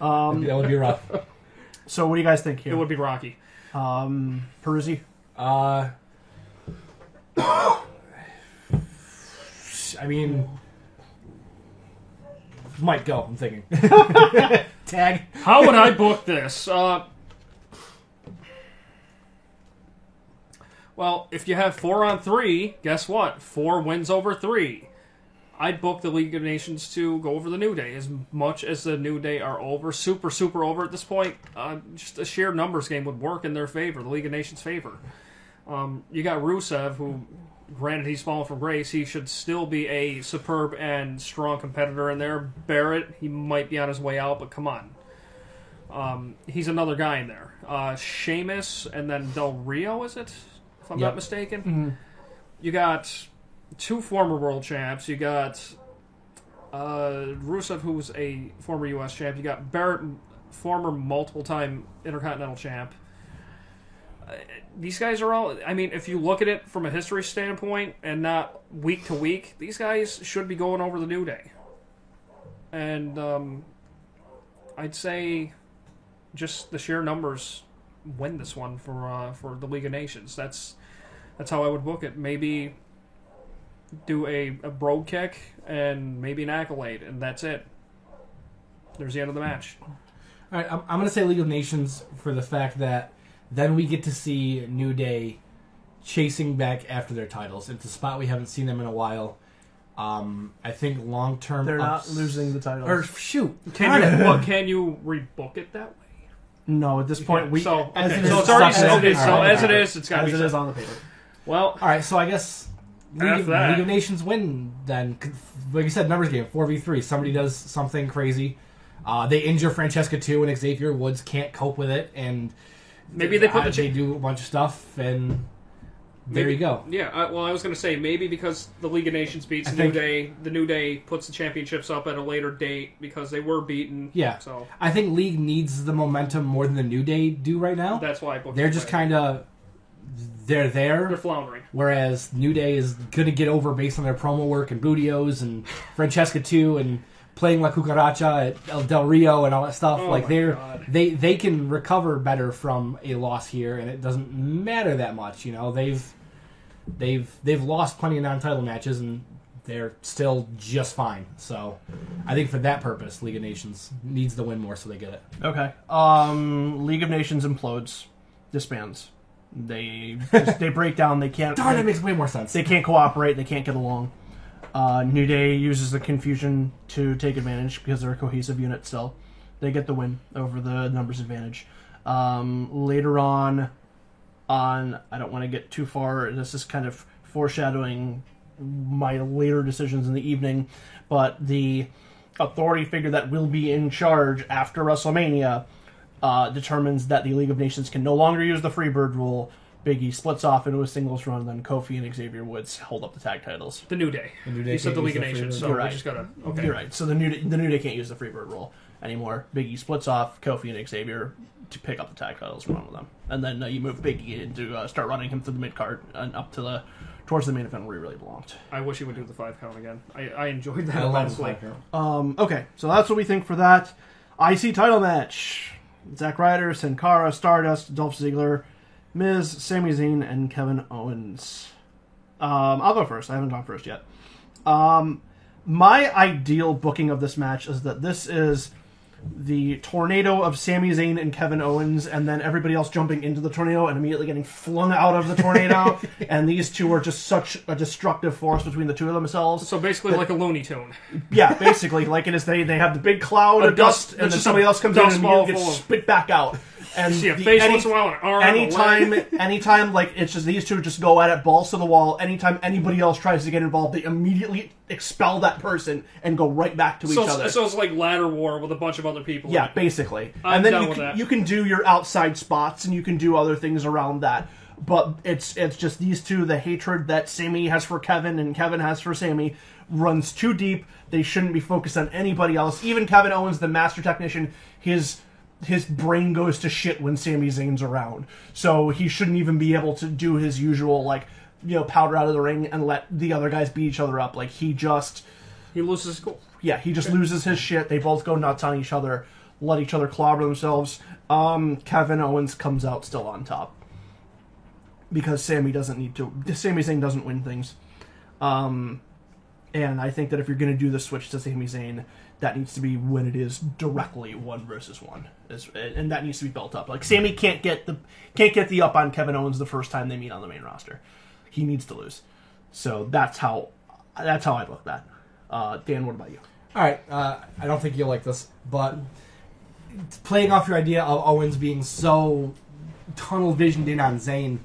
that would be rough. So what do you guys think here? It would be Rocky. Peruzzi? I mean, might go. I'm thinking. Tag. How would I book this? Well, if you have 4-on-3, guess what? 4 wins over 3. I'd book the League of Nations to go over the New Day. As much as the New Day are over, super, super over at this point, just a sheer numbers game would work in their favor, the League of Nations' favor. You got Rusev, who, granted he's fallen from grace, he should still be a superb and strong competitor in there. Barrett, he might be on his way out, but come on. He's another guy in there. Sheamus, and then Del Rio, is it? If I'm not mistaken. Mm-hmm. You got 2 former world champs. You got Rusev, who's a former U.S. champ. You got Barrett, former multiple-time Intercontinental champ. These guys are all... I mean, if you look at it from a history standpoint and not week to week, these guys should be going over the New Day. And I'd say just the sheer numbers win this one for the League of Nations. That's how I would book it. Maybe do a brogue kick and maybe an accolade, and that's it. There's the end of the match. All right, I'm going to say League of Nations for the fact that then we get to see New Day chasing back after their titles. It's a spot we haven't seen them in a while. I think long-term... They're not losing the titles. Or, shoot. Can you rebook it that way? No, at this point, it's already as it is, it's got to be on the paper. Well, all right, so I guess League of Nations win, then, like you said, numbers game, 4v3. Somebody does something crazy. They injure Francesca too, and Xavier Woods can't cope with it, and maybe they do a bunch of stuff, and there you go. Yeah, I was going to say, maybe because the League of Nations beats New Day, the New Day puts the championships up at a later date because they were beaten. Yeah. So I think League needs the momentum more than the New Day do right now. That's why they're just kind of... They're floundering. Whereas New Day is going to get over based on their promo work and Budios and Francesca too, and playing La Cucaracha at El Del Rio and all that stuff. They can recover better from a loss here, and it doesn't matter that much. You know, they've lost plenty of non-title matches, and they're still just fine. So I think for that purpose, League of Nations needs the win more, so they get it. Okay. League of Nations implodes, disbands. They break down. They can't. Darn, that makes way more sense. They can't cooperate. They can't get along. New Day uses the confusion to take advantage because they're a cohesive unit still. They get the win over the numbers advantage. Later on, I don't want to get too far. This is kind of foreshadowing my later decisions in the evening, but the authority figure that will be in charge after WrestleMania determines that the League of Nations can no longer use the Freebird rule. Big E splits off into a singles run, then Kofi and Xavier Woods hold up the tag titles. The New Day. You said the League of Nations, so we just gotta... Okay. You're right. So the New Day can't use the Freebird rule anymore. Big E splits off Kofi and Xavier to pick up the tag titles and run with them. And then you move Big E to start running him through the mid-card and up to towards the main event where he really belonged. I wish he would do the 5 count again. I enjoyed that. I love the 5 count. Okay, so that's what we think for that. IC title match. Zack Ryder, Sin Cara, Stardust, Dolph Ziggler, Miz, Sami Zayn, and Kevin Owens. I'll go first. I haven't gone first yet. My ideal booking of this match is that this is the tornado of Sami Zayn and Kevin Owens, and then everybody else jumping into the tornado and immediately getting flung out of the tornado. And these two are just such a destructive force between the two of themselves. So basically like a Looney Tune. Yeah, basically. Like it is, they have the big cloud of dust, and then somebody else comes in and immediately gets spit back out. And see a face once in a while, an arm, anytime, like, it's just these two just go at it, balls to the wall. Anytime anybody else tries to get involved, they immediately expel that person and go right back to each other. So it's like ladder war with a bunch of other people. Yeah, basically. I'm and done then with that. You can do your outside spots, and you can do other things around that. But it's just these two, the hatred that Sami has for Kevin and Kevin has for Sami runs too deep. They shouldn't be focused on anybody else. Even Kevin Owens, the master technician, his brain goes to shit when Sami Zayn's around. So he shouldn't even be able to do his usual, powder out of the ring and let the other guys beat each other up. Like, he loses his cool. Yeah, he just loses his shit. They both go nuts on each other, let each other clobber themselves. Kevin Owens comes out still on top. Because Sami Zayn doesn't win things. And I think that if you're going to do the switch to Sami Zayn, that needs to be when it is directly 1 versus 1, and that needs to be built up. Like, Sami can't get the up on Kevin Owens the first time they meet on the main roster. He needs to lose. So that's how I look at that. Dan, what about you? All right, I don't think you'll like this, but playing off your idea of Owens being so tunnel visioned in on Zayn.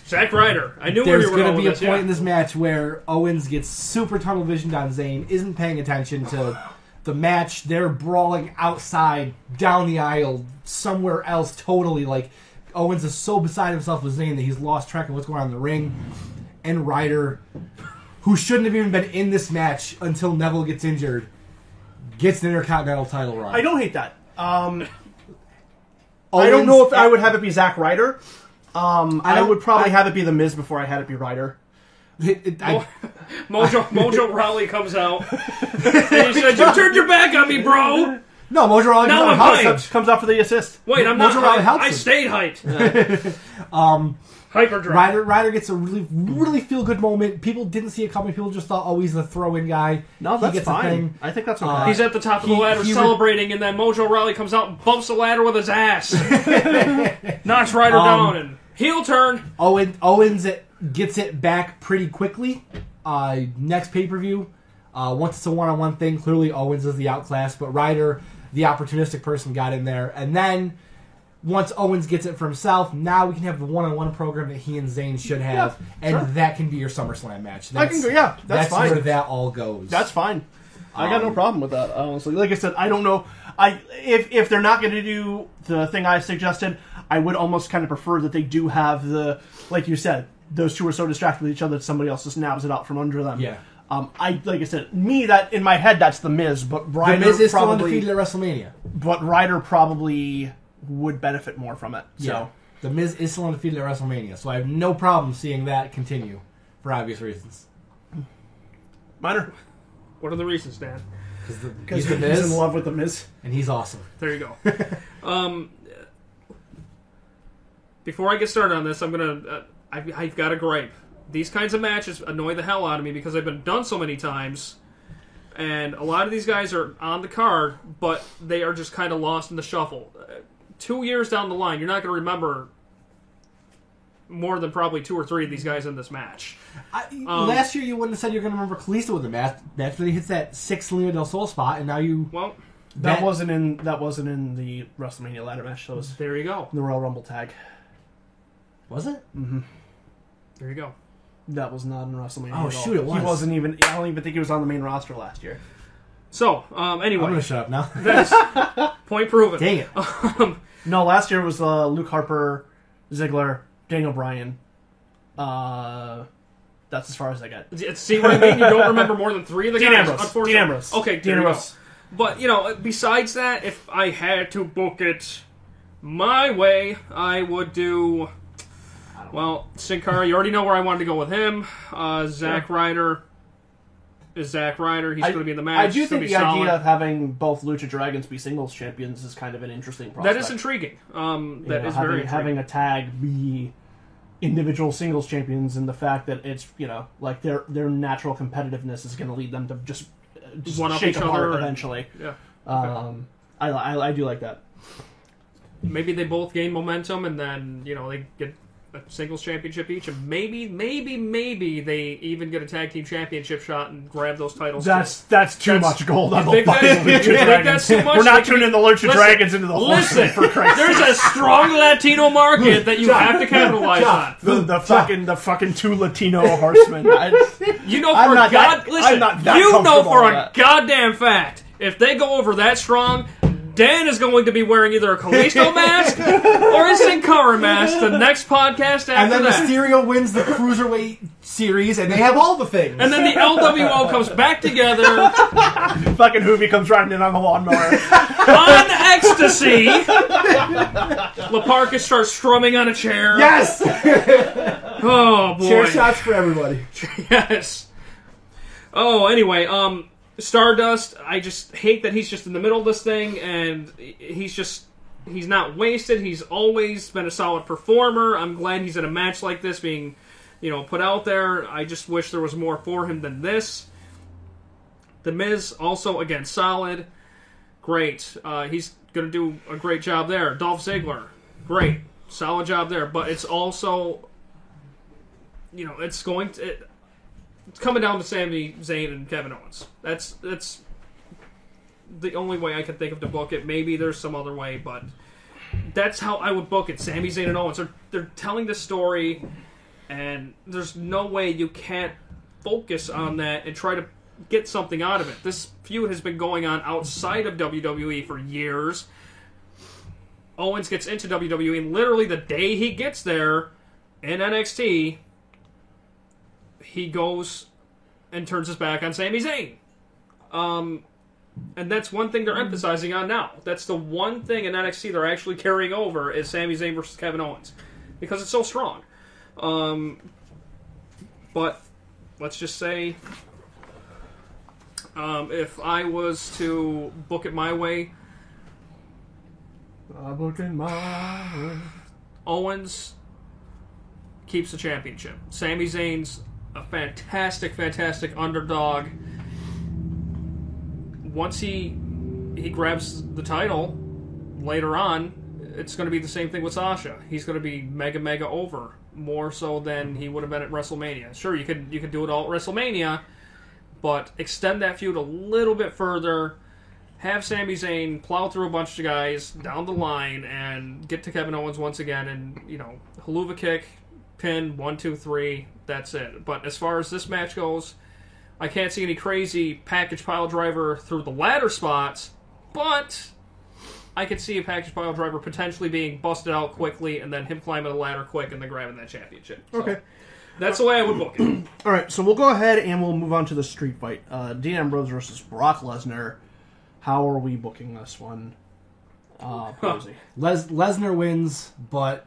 Zack Ryder. I knew where you were going with this. There's going to be a point in this match where Owens gets super tunnel visioned on Zayn, isn't paying attention to the match. They're brawling outside, down the aisle, somewhere else totally. Like, Owens is so beside himself with Zayn that he's lost track of what's going on in the ring. And Ryder, who shouldn't have even been in this match until Neville gets injured, gets the Intercontinental title run. I don't hate that. I don't know if I would have it be Zack Ryder. I would probably have it be The Miz before I had it be Ryder. Mojo Rawley comes out and he said, "You turned your back on me, bro." No, Mojo Rawley comes out for the assist. Wait, I'm not hyped. I stayed hyped. Hyperdrive. Ryder gets a really, really feel good moment. People didn't see it coming. People just thought, oh, he's the throw-in guy. No, that's fine. I think that's okay. He's at the top of the ladder celebrating, and then Mojo Rawley comes out and bumps the ladder with his ass. Knocks Ryder down, and heel turn. Owens gets it back pretty quickly. Next pay-per-view, once it's a one-on-one thing, clearly Owens is the outclass, but Ryder, the opportunistic person, got in there. And then once Owens gets it for himself, now we can have the one-on-one program that he and Zayn should have, and that can be your SummerSlam match. That's fine. Where that all goes. That's fine. I got no problem with that, honestly. Like I said, I don't know. If they're not going to do the thing I suggested, I would almost kind of prefer that they do have the, like you said, those two are so distracted with each other that somebody else just nabs it out from under them. Yeah. Like I said, that in my head that's the Miz, but Ryder the Miz is probably still undefeated at WrestleMania. But Ryder probably would benefit more from it. So yeah. The Miz is still undefeated at WrestleMania, so I have no problem seeing that continue for obvious reasons. Minor. What are the reasons, Dan? Because he's in love with the Miz, and he's awesome. There you go. Before I get started on this, I'm gonna. I've got a gripe. These kinds of matches annoy the hell out of me because they've been done so many times, and a lot of these guys are on the card, but they are just kind of lost in the shuffle. 2 years down the line, you're not going to remember more than probably 2 or 3 of these guys in this match. Last year, you wouldn't have said you're going to remember Kalisto with the match, but he hits that 6 Selena Del Sol spot, and now you. Well, that wasn't in the WrestleMania ladder match. That was there you go. The Royal Rumble tag. Was it? Mm-hmm. There you go. That was not in WrestleMania. Oh, shoot, it was. He wasn't even. I don't even think he was on the main roster last year. So, anyway. I'm going to shut up now. That's point proven. Dang it. No, last year was Luke Harper, Ziggler, Daniel Bryan. That's as far as I get. See what I mean? You don't remember more than 3 of the Dean guys, Ambrose. unfortunately. Dean Ambrose. Okay, Dean Ambrose. But, besides that, if I had to book it my way, I would do... Well, Sin Cara, you already know where I wanted to go with him. Zack Ryder is Zack Ryder. He's going to be in the match. I do think the idea of having both Lucha Dragons be singles champions is kind of an interesting prospect. That is intriguing. Very intriguing. Having a tag be individual singles champions, and the fact that it's, like their natural competitiveness is going to lead them to just shake apart eventually. Yeah. Okay. I do like that. Maybe they both gain momentum, and then, they get a singles championship each, and maybe they even get a tag team championship shot and grab those titles. That's too much gold on the that's too much? We're not tuning the Lucha Dragons into the Horsemen, for Christ's sake. There's a strong Latino market that you have to capitalize on. The fucking 2 Latino Horsemen. You know for a goddamn fact, if they go over that strong, Dan is going to be wearing either a Kalisto mask or a Sin Cara mask the next podcast after that. And then Mysterio wins the Cruiserweight series, and they have all the things. And then the LWO comes back together. Fucking Hoovy comes riding in on the lawnmower. On ecstasy. Laparcus starts strumming on a chair. Yes! Oh, boy. Chair shots for everybody. Yes. Oh, anyway, Stardust, I just hate that he's just in the middle of this thing, and he's not wasted. He's always been a solid performer. I'm glad he's in a match like this being, put out there. I just wish there was more for him than this. The Miz, also, again, solid. Great. He's going to do a great job there. Dolph Ziggler, great. Solid job there. But it's also, it's going to... It's coming down to Sami Zayn and Kevin Owens. That's the only way I can think of to book it. Maybe there's some other way, but that's how I would book it. Sami Zayn and Owens. They're telling the story, and there's no way you can't focus on that and try to get something out of it. This feud has been going on outside of WWE for years. Owens gets into WWE, and literally the day he gets there in NXT... he goes and turns his back on Sami Zayn. And that's one thing they're emphasizing on now. That's the one thing in NXT they're actually carrying over is Sami Zayn versus Kevin Owens. Because it's so strong. But let's just say if I was to book it my way, Owens keeps the championship. Sami Zayn's a fantastic underdog. Once he grabs the title later on, it's going to be the same thing with Sasha. He's going to be mega over, more so than he would have been at WrestleMania. Sure, you could do it all at WrestleMania, but extend that feud a little bit further. have Sami Zayn plow through a bunch of guys down the line and get to Kevin Owens once again, and haluva kick, pin, 1, 2, 3. That's it. But as far as this match goes, I can't see any crazy package pile driver through the ladder spots, but I could see a package pile driver potentially being busted out quickly and then him climbing the ladder quick and then grabbing that championship. So Okay. that's the way I would book it. All right, so we'll go ahead and we'll move on to the street fight. Dean Ambrose versus Brock Lesnar. How are we booking this one? Posey. Lesnar wins, but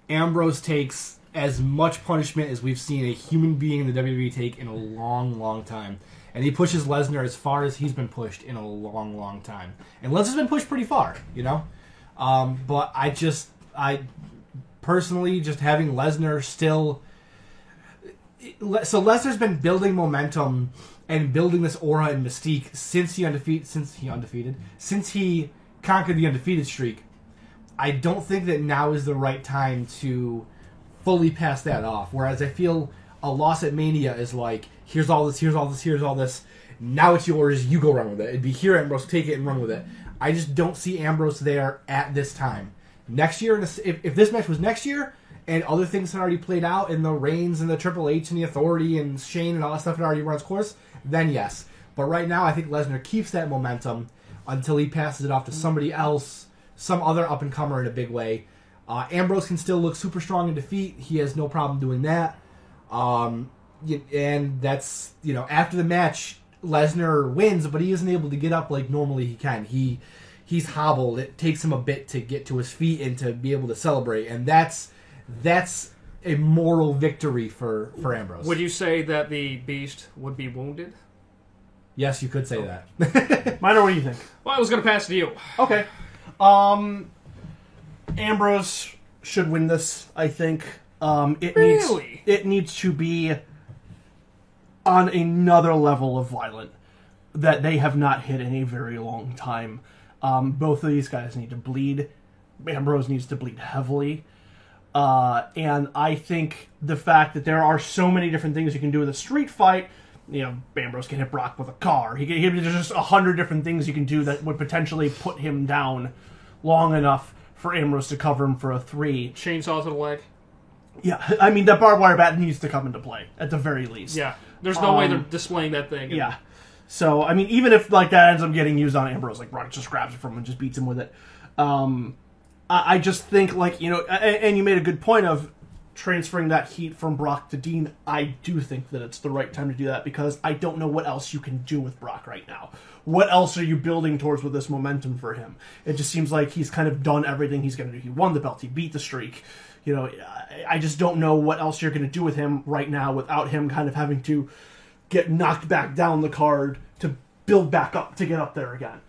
Ambrose takes as much punishment as we've seen a human being in the WWE take in a long, long time. And he pushes Lesnar as far as he's been pushed in a long, long time. And Lesnar's been pushed pretty far, But I personally, just having Lesnar still... So Lesnar's been building momentum and building this aura and mystique since he conquered the undefeated streak. I don't think that now is the right time to fully pass that off. Whereas I feel a loss at Mania is like, here's all this, here's all this, here's all this. Now it's yours, you go run with it. It'd be here, Ambrose, take it and run with it. I just don't see Ambrose there at this time. Next year, if this match was next year, and other things had already played out, and the Reigns and the Triple H and the Authority and Shane and all that stuff had already run its course, then yes. But right now, I think Lesnar keeps that momentum until he passes it off to somebody else, some other up-and-comer in a big way. Ambrose can still look super strong in defeat. He has no problem doing that. And that's, after the match, Lesnar wins, but he isn't able to get up like normally he can. He's hobbled. It takes him a bit to get to his feet and to be able to celebrate. And that's a moral victory for Ambrose. Would you say that the Beast would be wounded? Yes, you could say that. Minor, what do you think? Well, I was going to pass it to you. Okay. Ambrose should win this, I think. It needs to be on another level of violent that they have not hit in a very long time. Both of these guys need to bleed. Ambrose needs to bleed heavily. And I think the fact that there are so many different things you can do with a street fight, Ambrose can hit Brock with a car. There's just 100 different things you can do that would potentially put him down long enough for Ambrose to cover him for a 3. Chainsaw to the leg. Yeah, I mean, that barbed wire bat needs to come into play, at the very least. Yeah, there's no way they're displaying that thing. Yeah. So, I mean, even if that ends up getting used on Ambrose, Brock just grabs it from him and just beats him with it. I just think, and you made a good point of transferring that heat from Brock to Dean. I do think that it's the right time to do that because I don't know what else you can do with Brock right now. What else are you building towards with this momentum for him? It just seems like he's kind of done everything he's going to do. He won the belt. He beat the streak. I just don't know what else you're going to do with him right now without him kind of having to get knocked back down the card to build back up to get up there again.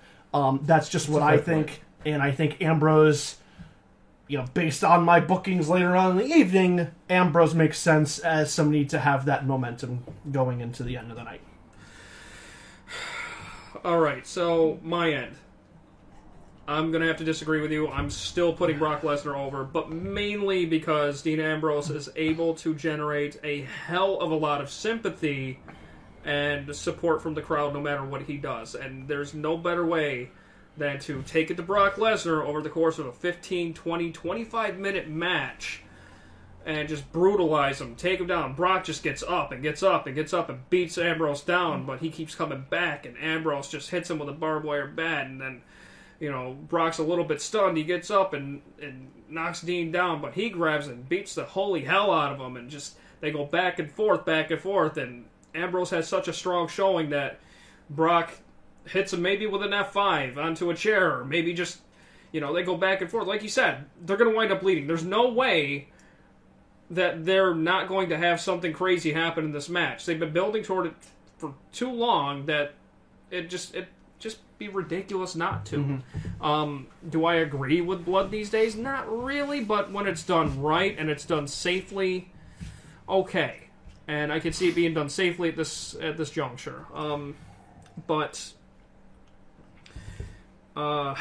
That's just what I think. And I think Ambrose, based on my bookings later on in the evening, Ambrose makes sense as somebody to have that momentum going into the end of the night. All right, so my end. I'm going to have to disagree with you. I'm still putting Brock Lesnar over, but mainly because Dean Ambrose is able to generate a hell of a lot of sympathy and support from the crowd no matter what he does. And there's no better way than to take it to Brock Lesnar over the course of a 15, 20, 25-minute match and just brutalize him, take him down. Brock just gets up and gets up and gets up and beats Ambrose down, but he keeps coming back, and Ambrose just hits him with a barbed wire bat, and then Brock's a little bit stunned. He gets up and knocks Dean down, but he grabs and beats the holy hell out of him, and just they go back and forth, and Ambrose has such a strong showing that Brock hits him maybe with an F5 onto a chair, or maybe just, they go back and forth. Like you said, they're going to wind up bleeding. There's no way that they're not going to have something crazy happen in this match. They've been building toward it for too long that it just be ridiculous not to. Mm-hmm. Do I agree with blood these days? Not really, but when it's done right and it's done safely, okay. And I can see it being done safely at this juncture. But I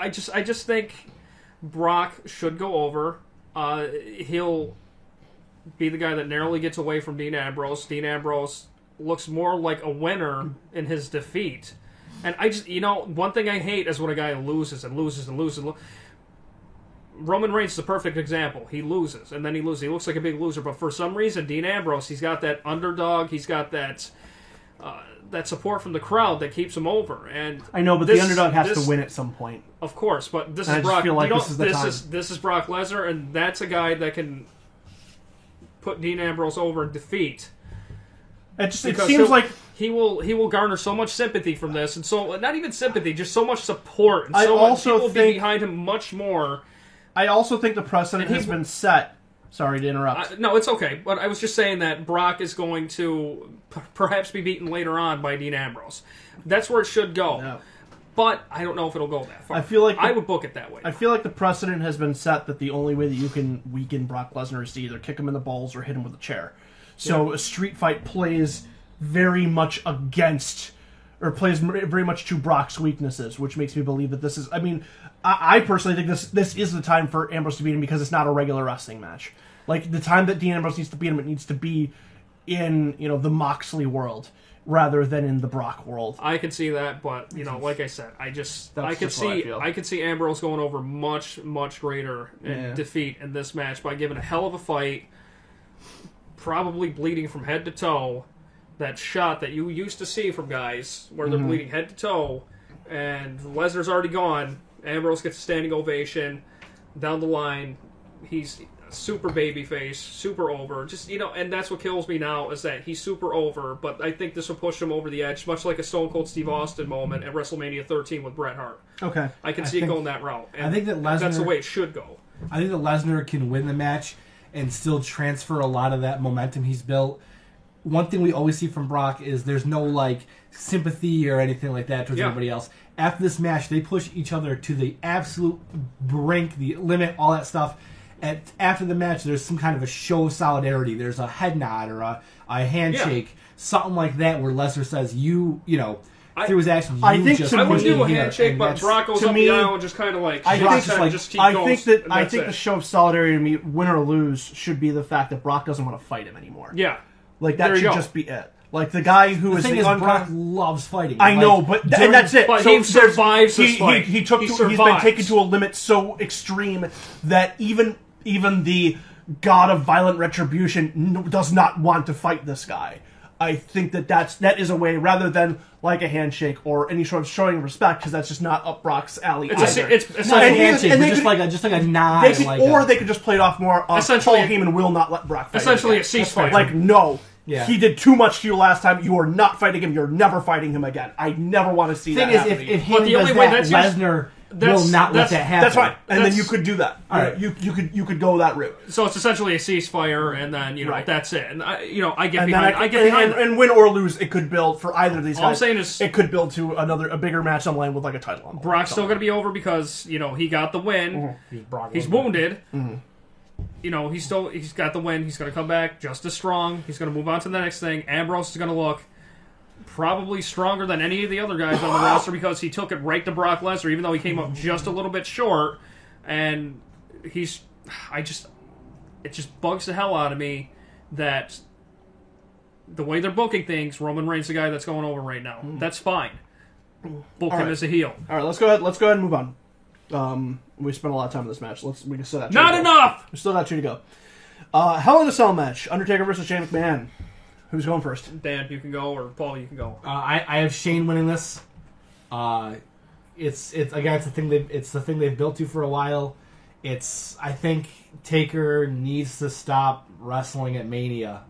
just think Brock should go over. He'll be the guy that narrowly gets away from Dean Ambrose. Dean Ambrose looks more like a winner in his defeat. And I just, one thing I hate is when a guy loses and loses and loses. Roman Reigns is a perfect example. He loses, and then he loses. He looks like a big loser, but for some reason, Dean Ambrose, he's got that underdog. He's got that support from the crowd that keeps him over. And I know, but the underdog has to win at some point. Of course, but this and is Brock. Feel like this is the time. This is Brock Lesnar, and that's a guy that can put Dean Ambrose over and defeat. It seems like he will garner so much sympathy from this, and so not even sympathy, just so much support. And so much people will be behind him much more. I also think the precedent has been set. Sorry to interrupt. No, it's okay. But I was just saying that Brock is going to perhaps be beaten later on by Dean Ambrose. That's where it should go. No. But I don't know if it'll go that far. I feel like I would book it that way. I feel like the precedent has been set that the only way that you can weaken Brock Lesnar is to either kick him in the balls or hit him with a chair. So a street fight plays very much against, or plays very much to Brock's weaknesses, which makes me believe that this is. I mean, I personally think this is the time for Ambrose to beat him because it's not a regular wrestling match. Like the time that Dean Ambrose needs to beat him, it needs to be in the Moxley world rather than in the Brock world. I can see that, but like I said, I could see Ambrose going over much greater defeat in this match by giving a hell of a fight, probably bleeding from head to toe. That shot that you used to see from guys where they're bleeding head to toe, and Lesnar's already gone. Ambrose gets a standing ovation down the line. He's super babyface, super over. Just and that's what kills me now is that he's super over. But I think this will push him over the edge, much like a Stone Cold Steve Austin moment at WrestleMania 13 with Bret Hart. Okay, I can see it going that route. And I think that that's the way it should go. I think that Lesnar can win the match and still transfer a lot of that momentum he's built. One thing we always see from Brock is there's no sympathy or anything like that towards anybody else. After this match, they push each other to the absolute brink, the limit, all that stuff. And after the match, there's some kind of a show of solidarity. There's a head nod or a handshake, something like that, where Lesnar says, through his actions, I would do a handshake, but Brock goes up the aisle and just kind of I think the show of solidarity to me, win or lose, should be the fact that Brock doesn't want to fight him anymore. Yeah. That should just be it. Like the guy who the Brock loves fighting. I know, and that's it. But he survives this fight. He's been taken to a limit so extreme that even the god of violent retribution does not want to fight this guy. I think that is a way, rather than like a handshake or any sort of showing respect, because that's just not up Brock's alley. It's not a handshake, just like a nod. They could just play it off more. Paul Heyman will not let Brock fight. Essentially, a ceasefire. Like no. Yeah. He did too much to you last time. You are not fighting him. You're never fighting him again. I never want to see that happen. If Heyman does that, Lesnar will not let that happen. That's right. And then you could do that. All right. You could go that route. So it's essentially a ceasefire, and then that's it. And I get behind. And win or lose, it could build for either of these guys. All I'm saying is it could build to a bigger match on the line with a title on the line. Brock's still going to be over because he got the win. He's wounded. Mm-hmm. He's got the win. He's going to come back just as strong. He's going to move on to the next thing. Ambrose is going to look probably stronger than any of the other guys on the roster because he took it right to Brock Lesnar, even though he came up just a little bit short. And it just bugs the hell out of me that the way they're booking things, Roman Reigns, the guy that's going over right now, that's fine. Book him as a heel. All right, let's go ahead and move on. We spent a lot of time in this match. We can still got not enough. We still got two to go. Hell in a Cell match: Undertaker versus Shane McMahon. Who's going first? Dan, you can go, or Paul, you can go. I have Shane winning this. It's the thing they've built to for a while. I think Taker needs to stop wrestling at Mania.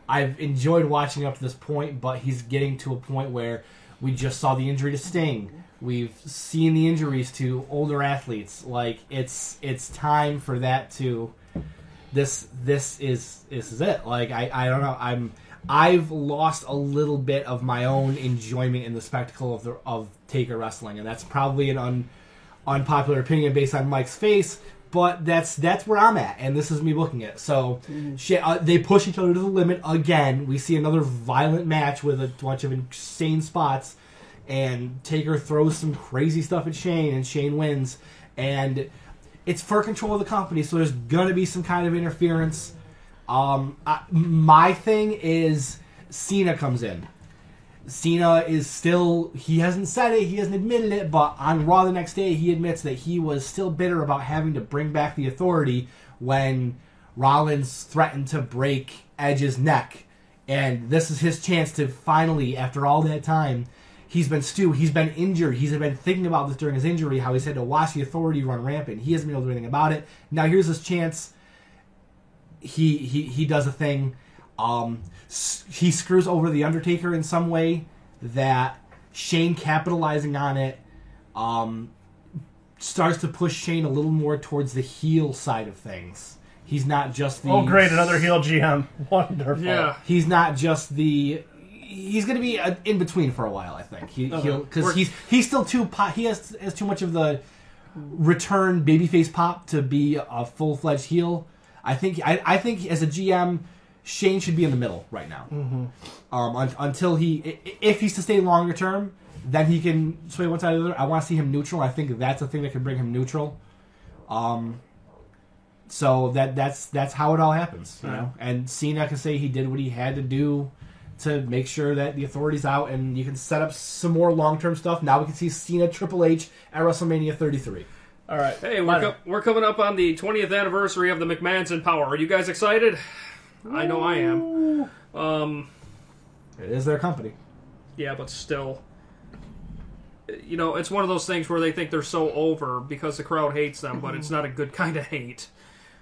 I've enjoyed watching up to this point, but he's getting to a point where we just saw the injury to Sting. We've seen the injuries to older athletes. It's time for that to. This is it. I don't know. I've lost a little bit of my own enjoyment in the spectacle of Taker wrestling, and that's probably an unpopular opinion based on Mike's face. But that's where I'm at, and this is me looking at it. So they push each other to the limit again. We see another violent match with a bunch of insane spots. And Taker throws some crazy stuff at Shane, and Shane wins. And it's for control of the company, so there's going to be some kind of interference. My thing is, Cena comes in. Cena is still, he hasn't said it, he hasn't admitted it, but on Raw the next day, he admits that he was still bitter about having to bring back the Authority when Rollins threatened to break Edge's neck. And this is his chance to finally, after all that time, he's been injured. He's been thinking about this during his injury, how he's had to watch the Authority run rampant. He hasn't been able to do anything about it. Now here's his chance. He does a thing. He screws over the Undertaker in some way that Shane, capitalizing on it, starts to push Shane a little more towards the heel side of things. He's not just the... Oh, great, another heel GM. Wonderful. Yeah. He's not just the... He's going to be in between for a while, I think. Because he's still he has too much of the return babyface pop to be a full-fledged heel. I think as a GM... Shane should be in the middle right now. Until if he's to stay longer term, then he can sway one side or the other. I want to see him neutral. I think that's a thing that can bring him neutral. So that's how it all happens, you know. And Cena can say he did what he had to do to make sure that the Authority's out, and you can set up some more long-term stuff. Now we can see Cena Triple H at WrestleMania 33. All right. Hey, we're coming up on the 20th anniversary of the McMahons in Power. Are you guys excited? I know I am. It is their company. Yeah, but still, you know, it's one of those things where they think they're so over because the crowd hates them, but it's not a good kind of hate.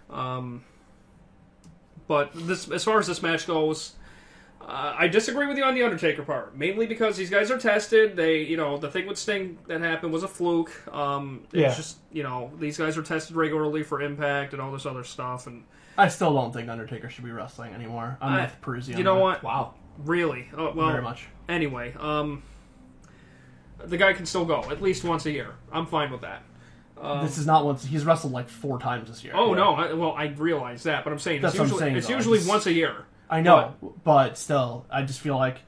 But this, as far as this match goes, I disagree with you on the Undertaker part, mainly because these guys are tested. The thing with Sting that happened was a fluke. It's just, these guys are tested regularly for Impact and all this other stuff, and I still don't think Undertaker should be wrestling anymore. I'm with Parisi. You know what? Wow. Really? Oh, well, very much. Anyway, the guy can still go at least once a year. I'm fine with that. This is not once. He's wrestled like 4 times this year. Oh, no. I realize that, but I'm saying it's usually once a year. I know, but still, I just feel like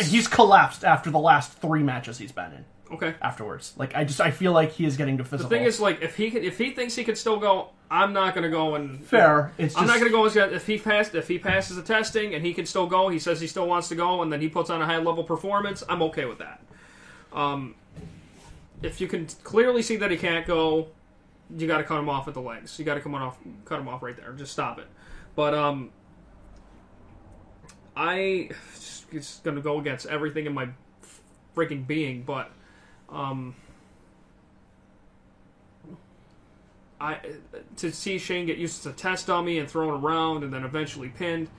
he's collapsed after the last 3 matches he's been in. Okay. Afterwards, I feel like he is getting to physical. The thing is, if he thinks he can still go, I'm not going to go and fair. I'm not going to go if he passes the testing and he can still go. He says he still wants to go, and then he puts on a high level performance. I'm okay with that. If you can clearly see that he can't go, you got to cut him off at the legs. You got to cut him off right there. Just stop it. But it's going to go against everything in my freaking being, but to see Shane get used to test dummy and thrown around and then eventually pinned,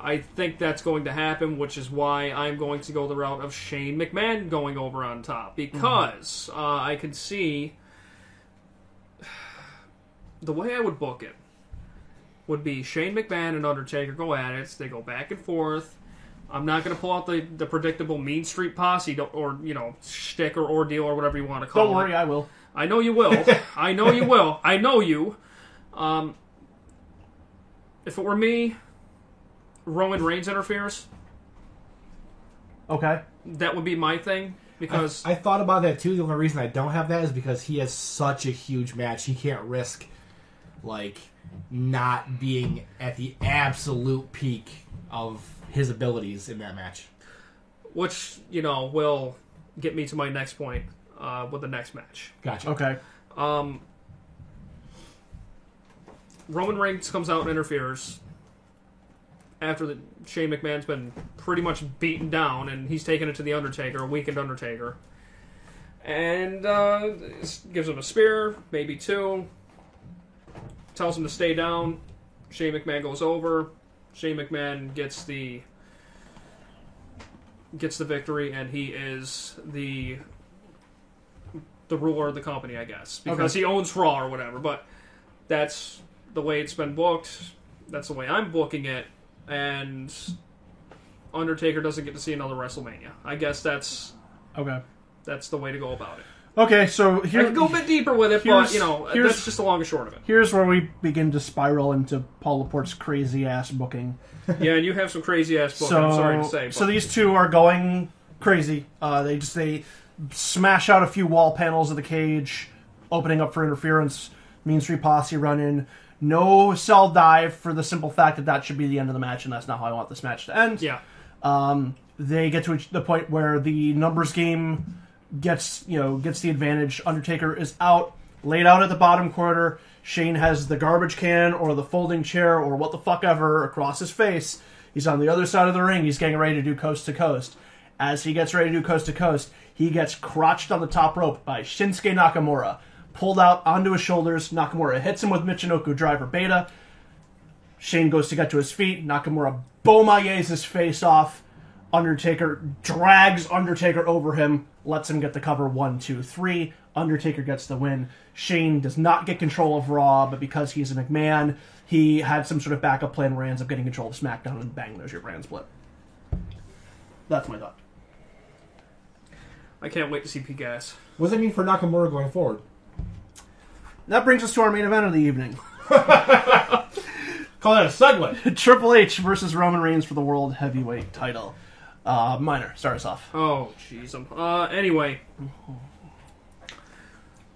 I think that's going to happen, which is why I'm going to go the route of Shane McMahon going over on top, because I can see the way I would book it would be Shane McMahon and Undertaker go at it. They go back and forth. I'm not going to pull out the predictable Mean Street Posse or shtick or ordeal or whatever you want to call it. Don't worry, I will. I know you will. I know you will. I know you. If it were me, Roman Reigns interferes. Okay. That would be my thing, because I thought about that too. The only reason I don't have that is because he has such a huge match. He can't risk not being at the absolute peak of his abilities in that match. Which, will get me to my next point with the next match. Gotcha. Okay. Roman Reigns comes out and interferes after Shane McMahon's been pretty much beaten down, and he's taken it to the Undertaker, a weakened Undertaker. And gives him a spear, maybe 2. Tells him to stay down. Shane McMahon goes over. Shane McMahon gets the victory, and he is the ruler of the company, I guess, because he owns Raw or whatever. But that's the way it's been booked. That's the way I'm booking it, and Undertaker doesn't get to see another WrestleMania. I guess that's the way to go about it. Okay, so here... I can go a bit deeper with it, but, that's just the long and short of it. Here's where we begin to spiral into Paul Laporte's crazy-ass booking. Yeah, and you have some crazy-ass booking, I'm sorry to say. But. So these two are going crazy. They smash out a few wall panels of the cage, opening up for interference. Mean Street Posse run in. No cell dive for the simple fact that should be the end of the match, and that's not how I want this match to end. Yeah. They get to the point where the numbers game gets the advantage. Undertaker is out, laid out at the bottom corner. Shane has the garbage can or the folding chair or what the fuck ever across his face. He's on the other side of the ring. He's getting ready to do coast to coast. As he gets ready to do coast to coast, he gets crotched on the top rope by Shinsuke Nakamura. Pulled out onto his shoulders. Nakamura hits him with Michinoku Driver Beta. Shane goes to get to his feet. Nakamura bomayes his face off. Undertaker drags Undertaker over him, lets him get the cover 1, 2, 3. Undertaker gets the win. Shane does not get control of Raw, but because he's a McMahon, he had some sort of backup plan where he ends up getting control of SmackDown and bang, there's your brand split. That's my thought. I can't wait to see P-Gas. What does that mean for Nakamura going forward? That brings us to our main event of the evening. Call that a segue. Triple H versus Roman Reigns for the World Heavyweight title. Minor, start us off. Oh, jeez. Anyway.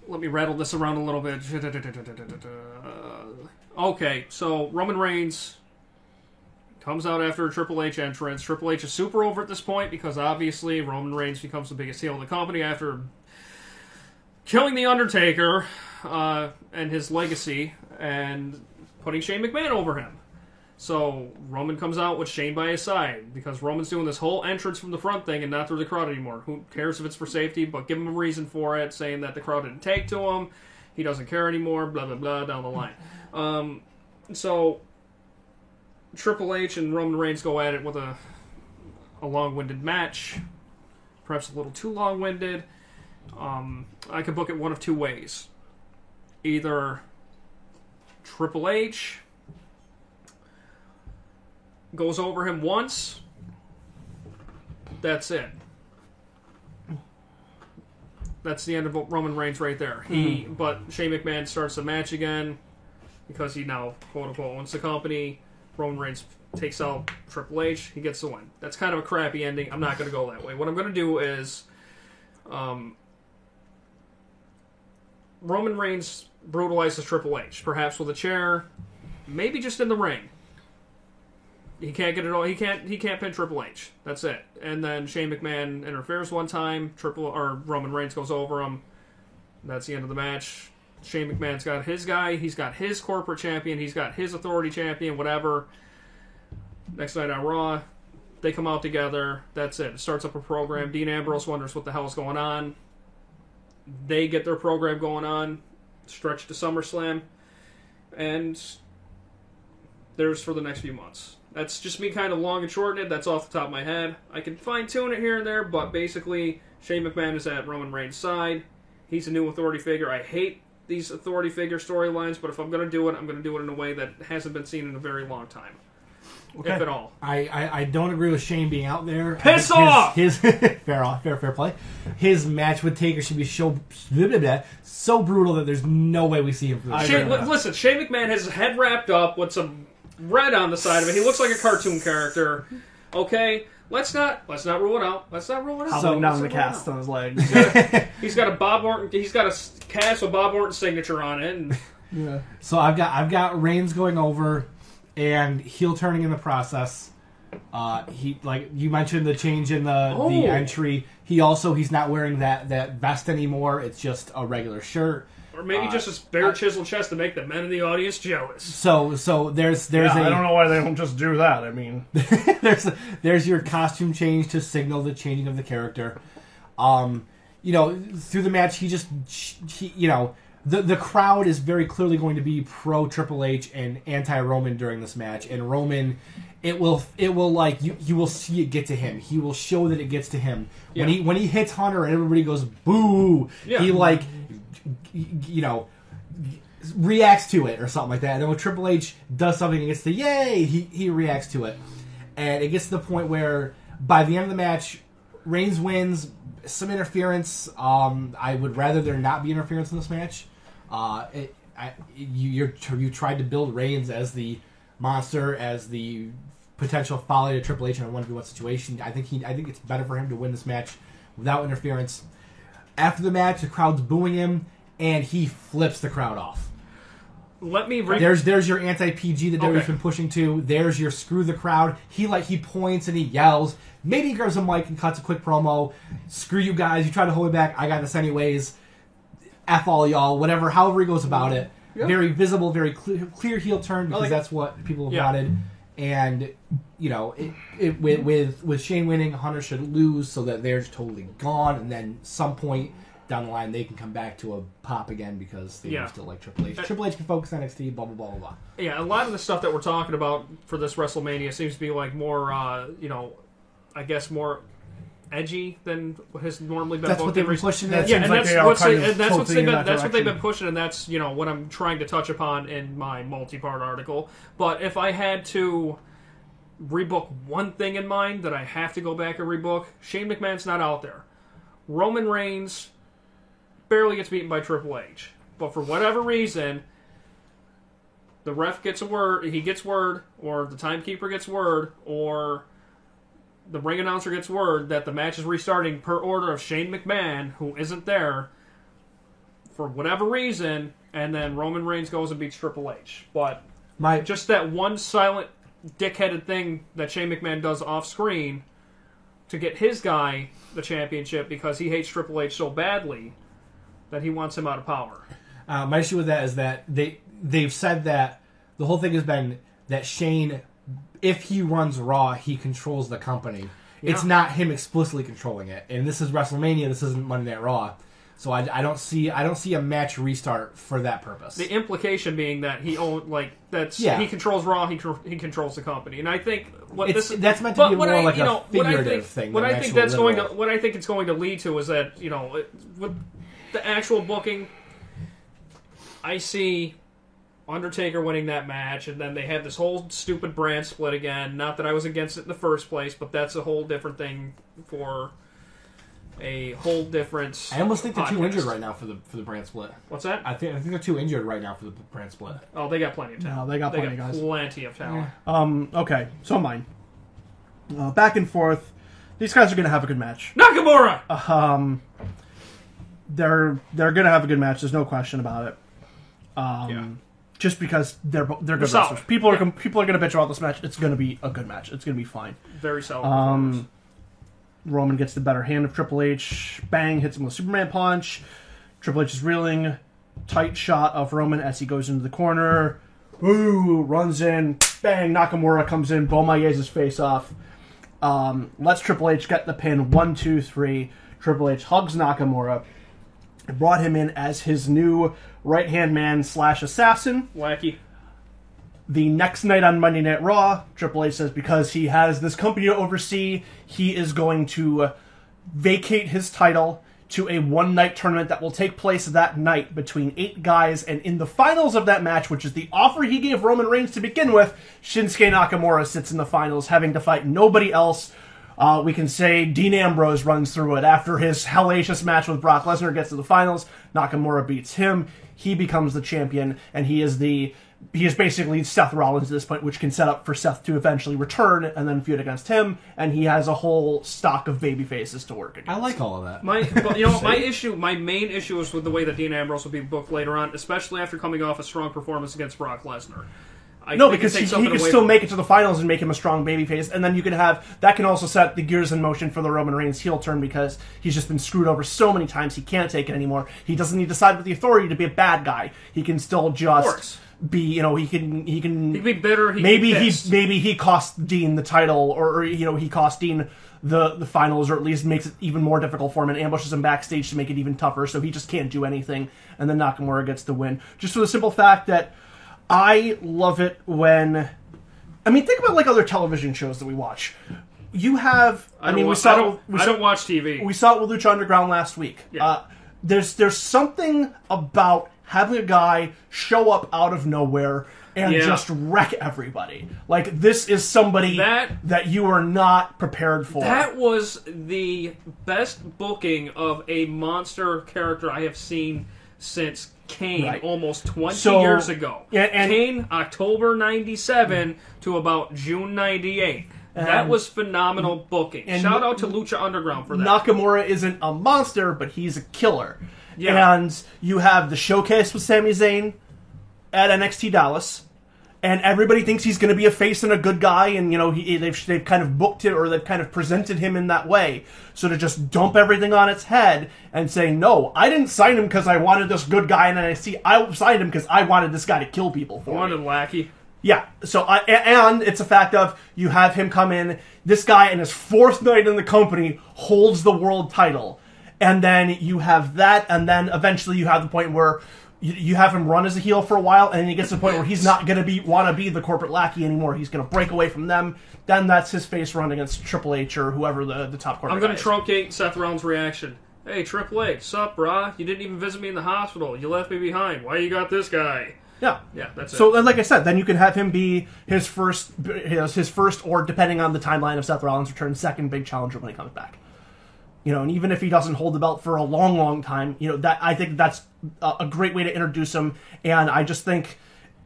Let me rattle this around a little bit. Okay, so Roman Reigns comes out after a Triple H entrance. Triple H is super over at this point because obviously Roman Reigns becomes the biggest heel in the company after killing The Undertaker and his legacy and putting Shane McMahon over him. So Roman comes out with Shane by his side because Roman's doing this whole entrance from the front thing and not through the crowd anymore. Who cares if it's for safety, but give him a reason for it, saying that the crowd didn't take to him, he doesn't care anymore, blah, blah, blah, down the line. So Triple H and Roman Reigns go at it with a long-winded match, perhaps a little too long-winded. I could book it one of two ways. Either Triple H goes over him once. That's it. That's the end of Roman Reigns right there. But Shane McMahon starts the match again because he now, quote unquote, owns the company. Roman Reigns takes out Triple H. He gets the win. That's kind of a crappy ending. I'm not going to go that way. What I'm going to do is Roman Reigns brutalizes Triple H, perhaps with a chair, maybe just in the ring. He can't get it all. He can't pin Triple H. That's it. And then Shane McMahon interferes one time. Roman Reigns goes over him. That's the end of the match. Shane McMahon's got his guy. He's got his corporate champion. He's got his authority champion. Whatever. Next night on Raw, they come out together. That's it. It starts up a program. Dean Ambrose wonders what the hell is going on. They get their program going on. Stretch to SummerSlam. And there's for the next few months. That's just me kind of long and shortened it. That's off the top of my head. I can fine-tune it here and there, but basically, Shane McMahon is at Roman Reigns' side. He's a new authority figure. I hate these authority figure storylines, but if I'm going to do it, I'm going to do it in a way that hasn't been seen in a very long time. Okay. If at all. I don't agree with Shane being out there. Piss off! His fair play. His match with Taker should be so brutal that there's no way we see him. Listen, Shane McMahon has his head wrapped up with some red on the side of it. He looks like a cartoon character. Okay, let's not rule it out. Hobbling down the cast on his legs. He's got a Bob Orton. He's got a cast with Bob Orton's signature on it. And yeah. So I've got Reigns going over and heel turning in the process. He, like you mentioned, the change in the entry. He's not wearing that vest anymore. It's just a regular shirt. Or maybe just a bare chiseled chest to make the men in the audience jealous. So there's I don't know why they don't just do that. I mean, there's your costume change to signal the changing of the character. Through the match, the crowd is very clearly going to be pro Triple H and anti Roman during this match, and Roman. It will like you will see it get to him. He will show that it gets to him when he hits Hunter and everybody goes boo. Yeah. He reacts to it or something like that. And then when Triple H does something and gets the yay, he reacts to it, and it gets to the point where by the end of the match, Reigns wins. Some interference. I would rather there not be interference in this match. You tried to build Reigns as the monster, as the potential folly to Triple H in a 1v1 situation. I think it's better for him to win this match without interference. After the match, the crowd's booing him, and he flips the crowd off. let me there's your anti-PG that WWE's been pushing to. There's your screw the crowd. He points and he yells. Maybe he grabs a mic and cuts a quick promo. Screw you guys. You try to hold me back. I got this anyways. F all y'all. Whatever. However he goes about it. Yep. Very visible, very clear heel turn because that's what people have wanted. And with Shane winning, Hunter should lose so that they're totally gone. And then some point down the line they can come back to a pop again because they still like Triple H. Triple H can focus on NXT. Blah blah blah blah. Yeah, a lot of the stuff that we're talking about for this WrestleMania seems to be like more, I guess more edgy than what has normally been. That's what they've been pushing. That's what they've been pushing, and that's what I'm trying to touch upon in my multi-part article. But if I had to rebook one thing in mind that I have to go back and rebook, Shane McMahon's not out there. Roman Reigns barely gets beaten by Triple H, but for whatever reason, the ref gets a word, he gets word, or the timekeeper gets word, or the ring announcer gets word that the match is restarting per order of Shane McMahon, who isn't there, for whatever reason, and then Roman Reigns goes and beats Triple H. But just that one silent, dickheaded thing that Shane McMahon does off-screen to get his guy the championship because he hates Triple H so badly that he wants him out of power. My issue with that is that they've said that the whole thing has been that Shane, if he runs Raw, he controls the company. Yeah. It's not him explicitly controlling it. And this is WrestleMania. This isn't Monday Night Raw. So I don't see a match restart for that purpose. The implication being that he he controls Raw, he controls the company, and I think that's meant to be more like a figurative thing. What I think it's going to lead to is that with the actual booking, I see Undertaker winning that match, and then they have this whole stupid brand split again. Not that I was against it in the first place, but that's a whole different thing for a whole different. I almost think they're too injured right now for the brand split. What's that? I think they're too injured right now for the brand split. Oh, they got plenty of talent. No, they got plenty of talent. Yeah. Okay, so mine. Back and forth. These guys are going to have a good match. Nakamura. They're going to have a good match. There's no question about it. Just because they're good wrestlers. People are going to bitch about this match. It's going to be a good match. It's going to be fine. Very solid. Roman gets the better hand of Triple H. Bang, hits him with a Superman punch. Triple H is reeling. Tight shot of Roman as he goes into the corner. Ooh, runs in. Bang, Nakamura comes in. Bomayes his face off. Lets Triple H get the pin. 1, 2, 3. Triple H hugs Nakamura. Brought him in as his new right-hand man / assassin. Wacky. The next night on Monday Night Raw, Triple H says because he has this company to oversee, he is going to vacate his title to a one-night tournament that will take place that night between 8 guys, and in the finals of that match, which is the offer he gave Roman Reigns to begin with, Shinsuke Nakamura sits in the finals, having to fight nobody else. We can say Dean Ambrose runs through it. After his hellacious match with Brock Lesnar gets to the finals, Nakamura beats him, he becomes the champion, and he is basically Seth Rollins at this point, which can set up for Seth to eventually return and then feud against him, and he has a whole stock of baby faces to work against. I like all of that. My main issue is with the way that Dean Ambrose will be booked later on, especially after coming off a strong performance against Brock Lesnar. Because he can still make it to the finals and make him a strong babyface, and then you can that can also set the gears in motion for the Roman Reigns heel turn because he's just been screwed over so many times he can't take it anymore. He doesn't need to side with the authority to be a bad guy. He can still just be, he can be bitter. Maybe he cost Dean the title, or he cost Dean the finals, or at least makes it even more difficult for him and ambushes him backstage to make it even tougher. So he just can't do anything, and then Nakamura gets the win, just for the simple fact that I love it when. Think about like other television shows that we watch. You have. I don't watch TV. We saw it with Lucha Underground last week. Yeah. There's something about having a guy show up out of nowhere and just wreck everybody. Like, this is somebody that you are not prepared for. That was the best booking of a monster character I have seen since Kane, almost 20 years ago. And Kane, October 97 to about June 98. That was phenomenal booking. Shout out to Lucha Underground for that. Nakamura isn't a monster, but he's a killer. Yeah. And you have the showcase with Sami Zayn. at NXT Dallas, and everybody thinks he's going to be a face and a good guy, and they've kind of booked it, or they've kind of presented him in that way. So to just dump everything on its head and say, no, I didn't sign him because I wanted this good guy in NXT. I signed him because I wanted this guy to kill people for me. Wanted lackey. Yeah, so and it's a fact of you have him come in, this guy in his 4th night in the company holds the world title, and then you have that, and then eventually you have the point where you have him run as a heel for a while, and then he gets to the point where he's not going to want to be the corporate lackey anymore. He's going to break away from them. Then that's his face run against Triple H or whoever the top corporate. I'm going to truncate Seth Rollins' reaction. Hey, Triple H, sup, brah? You didn't even visit me in the hospital. You left me behind. Why you got this guy? Yeah, that's it. So, like I said, then you can have him be his first, or depending on the timeline of Seth Rollins' return, second big challenger when he comes back. And even if he doesn't hold the belt for a long, long time, that I think that's a great way to introduce him. And I just think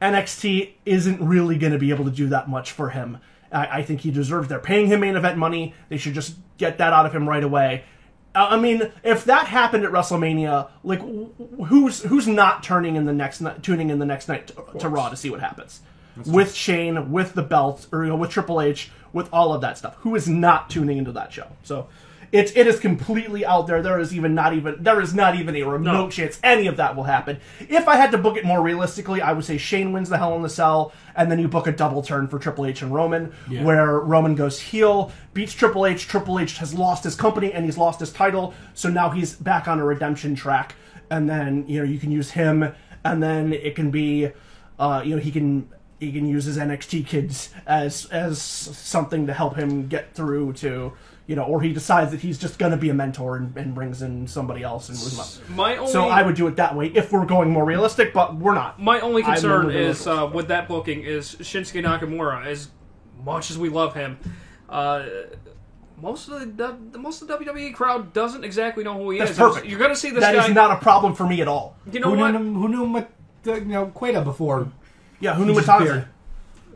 NXT isn't really going to be able to do that much for him. I think he deserves. They're paying him main event money. They should just get that out of him right away. I mean, if that happened at WrestleMania, like who's not tuning in the next night to Raw to see what happens with Shane, with the belt, or with Triple H, with all of that stuff? Who is not tuning into that show? So it is completely out there. There is not even a remote chance any of that will happen. If I had to book it more realistically, I would say Shane wins the Hell in the Cell, and then you book a double turn for Triple H and Roman, where Roman goes heel, beats Triple H. Triple H has lost his company and he's lost his title, so now he's back on a redemption track. And then you can use him, and then it can be he can use his NXT kids as something to help him get through to. Or he decides that he's just going to be a mentor and brings in somebody else and moves him up. So I would do it that way if we're going more realistic, but we're not. My only concern is with that booking is Shinsuke Nakamura. As much as we love him, most of the WWE crowd doesn't exactly know who he is. Perfect. You're going to see this guy. That is not a problem for me at all. You know what? Who knew Queta before? Yeah, who knew Matanza?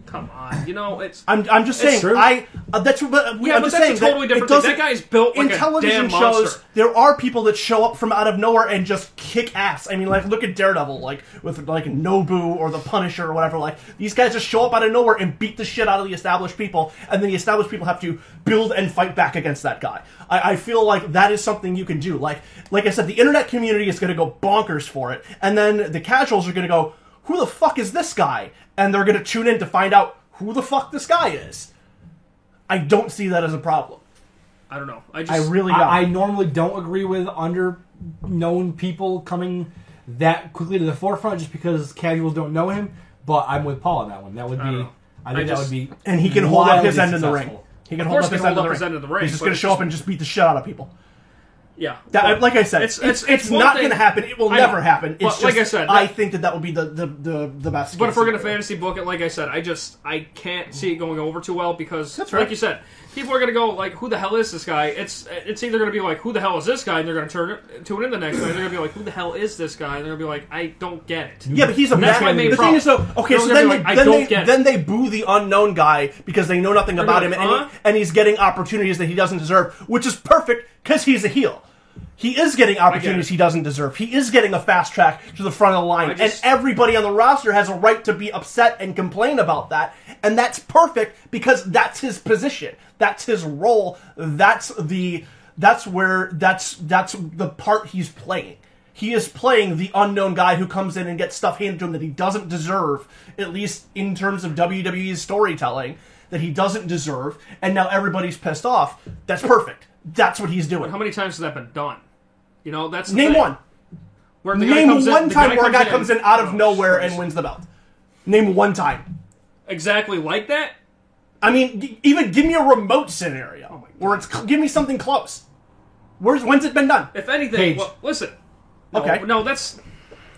Come on, it's. I'm just saying. That's what. I'm just saying. A totally different thing. That guy's built like in television a damn monster. shows. There are people that show up from out of nowhere and just kick ass. I mean, like look at Daredevil, like with like Nobu or the Punisher or whatever. Like these guys just show up out of nowhere and beat the shit out of the established people, and then the established people have to build and fight back against that guy. I feel like that is something you can do. Like I said, the internet community is going to go bonkers for it, and then the casuals are going to go, "Who the fuck is this guy?" And they're going to tune in to find out who the fuck this guy is. I don't see that as a problem. I don't know. I really don't. I normally don't agree with under-known people coming that quickly to the forefront just because casuals don't know him, but I'm with Paul on that one. That would be... I think that would be... And he can hold up his end in the ring. He can hold up his end in the ring. He's just going to show up and just beat the shit out of people. Yeah, like I said, it's not going to happen. It will never happen. It's just, like I said, I think that would be the best. But if we're going to fantasy book it, like I said, I can't see it going over too well because, like you said, people are going to go like, "Who the hell is this guy?" It's either going to be like, "Who the hell is this guy?" and they're going to tune in the next night. They're going to be like, "Who the hell is this guy?" and they're going to be like, "I don't get it." Yeah, but he's a that's my main problem. The thing is, so then they boo the unknown guy because they know nothing about him, and he's getting opportunities that he doesn't deserve, which is perfect because he's a heel. He is getting opportunities he doesn't deserve. He is getting a fast track to the front of the line. And everybody on the roster has a right to be upset and complain about that. And that's perfect because that's his position. That's his role. That's the part he's playing. He is playing the unknown guy who comes in and gets stuff handed to him that he doesn't deserve, at least in terms of WWE's storytelling, that he doesn't deserve. And now everybody's pissed off. That's perfect. That's what he's doing. But how many times has that been done? That's the Name thing. one. Name one time where a guy comes in out of nowhere and wins the belt. Name one time. Exactly like that? I mean, even give me a remote scenario where give me something close. When's it been done? If anything, well, listen. No, okay. No,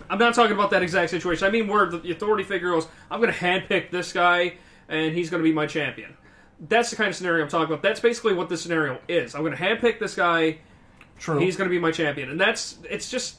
I'm not talking about that exact situation. I mean where the authority figure goes, I'm going to handpick this guy and he's going to be my champion. That's the kind of scenario I'm talking about. That's basically what this scenario is. I'm going to handpick this guy. True. He's going to be my champion. And it's just...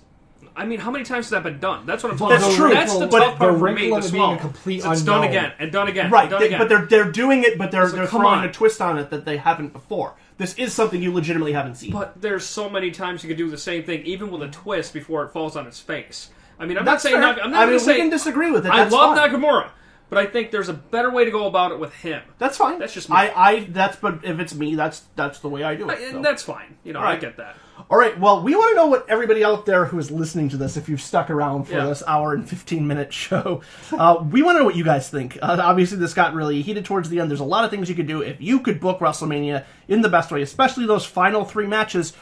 I mean, how many times has that been done? That's what I'm talking about. That's true. That's the tough part for me to swallow. It's done again, and done again. Right, done again. But they're doing it, but they're throwing a twist on it that they haven't before. This is something you legitimately haven't seen. But there's so many times you could do the same thing, even with a twist, before it falls on its face. I mean, I'm That's not saying fair. I'm not going to say we can disagree with it. I That's love fine. Nakamura, but I think there's a better way to go about it with him. That's fine. That's just me. But if it's me, that's the way I do it. And so. that's fine. You know, All right. I get that. All right, well, we want to know what everybody out there who is listening to this, if you've stuck around for Yeah. this hour and 15-minute show, we want to know what you guys think. Obviously, this got really heated towards the end. There's a lot of things you could do if you could book WrestleMania in the best way, especially those final 3 matches.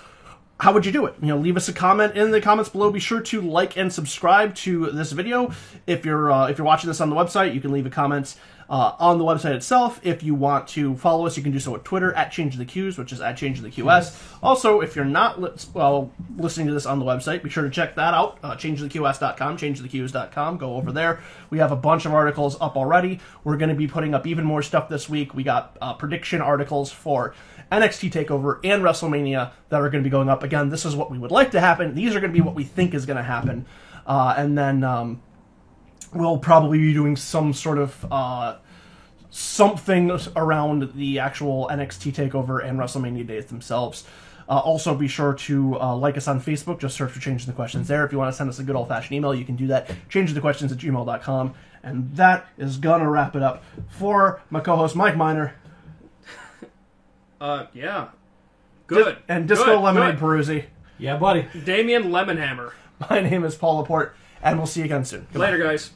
How would you do it? You know, leave us a comment in the comments below. Be sure to like and subscribe to this video. If you're watching this on the website, you can leave a comment on the website itself. If you want to follow us, you can do so at Twitter at Change of the Qs, which is at Change of the QS. Also, if you're not listening to this on the website, be sure to check that out. ChangeoftheQS.com, ChangeoftheQs.com. Go over there. We have a bunch of articles up already. We're going to be putting up even more stuff this week. We got prediction articles for NXT TakeOver and WrestleMania that are going to be going up. Again, this is what we would like to happen. These are going to be what we think is going to happen. And then we'll probably be doing some sort of something around the actual NXT TakeOver and WrestleMania dates themselves. Also, be sure to like us on Facebook. Just search for Changing the Questions there. If you want to send us a good old-fashioned email, you can do that. changingthequestions@gmail.com. And that is going to wrap it up for my co-host, Mike Miner. Yeah. Good. And Disco Good. Lemonade Good. Peruzzi. Yeah, buddy. Damian Lemonhammer. My name is Paul Laporte, and we'll see you again soon. Goodbye. Later, guys.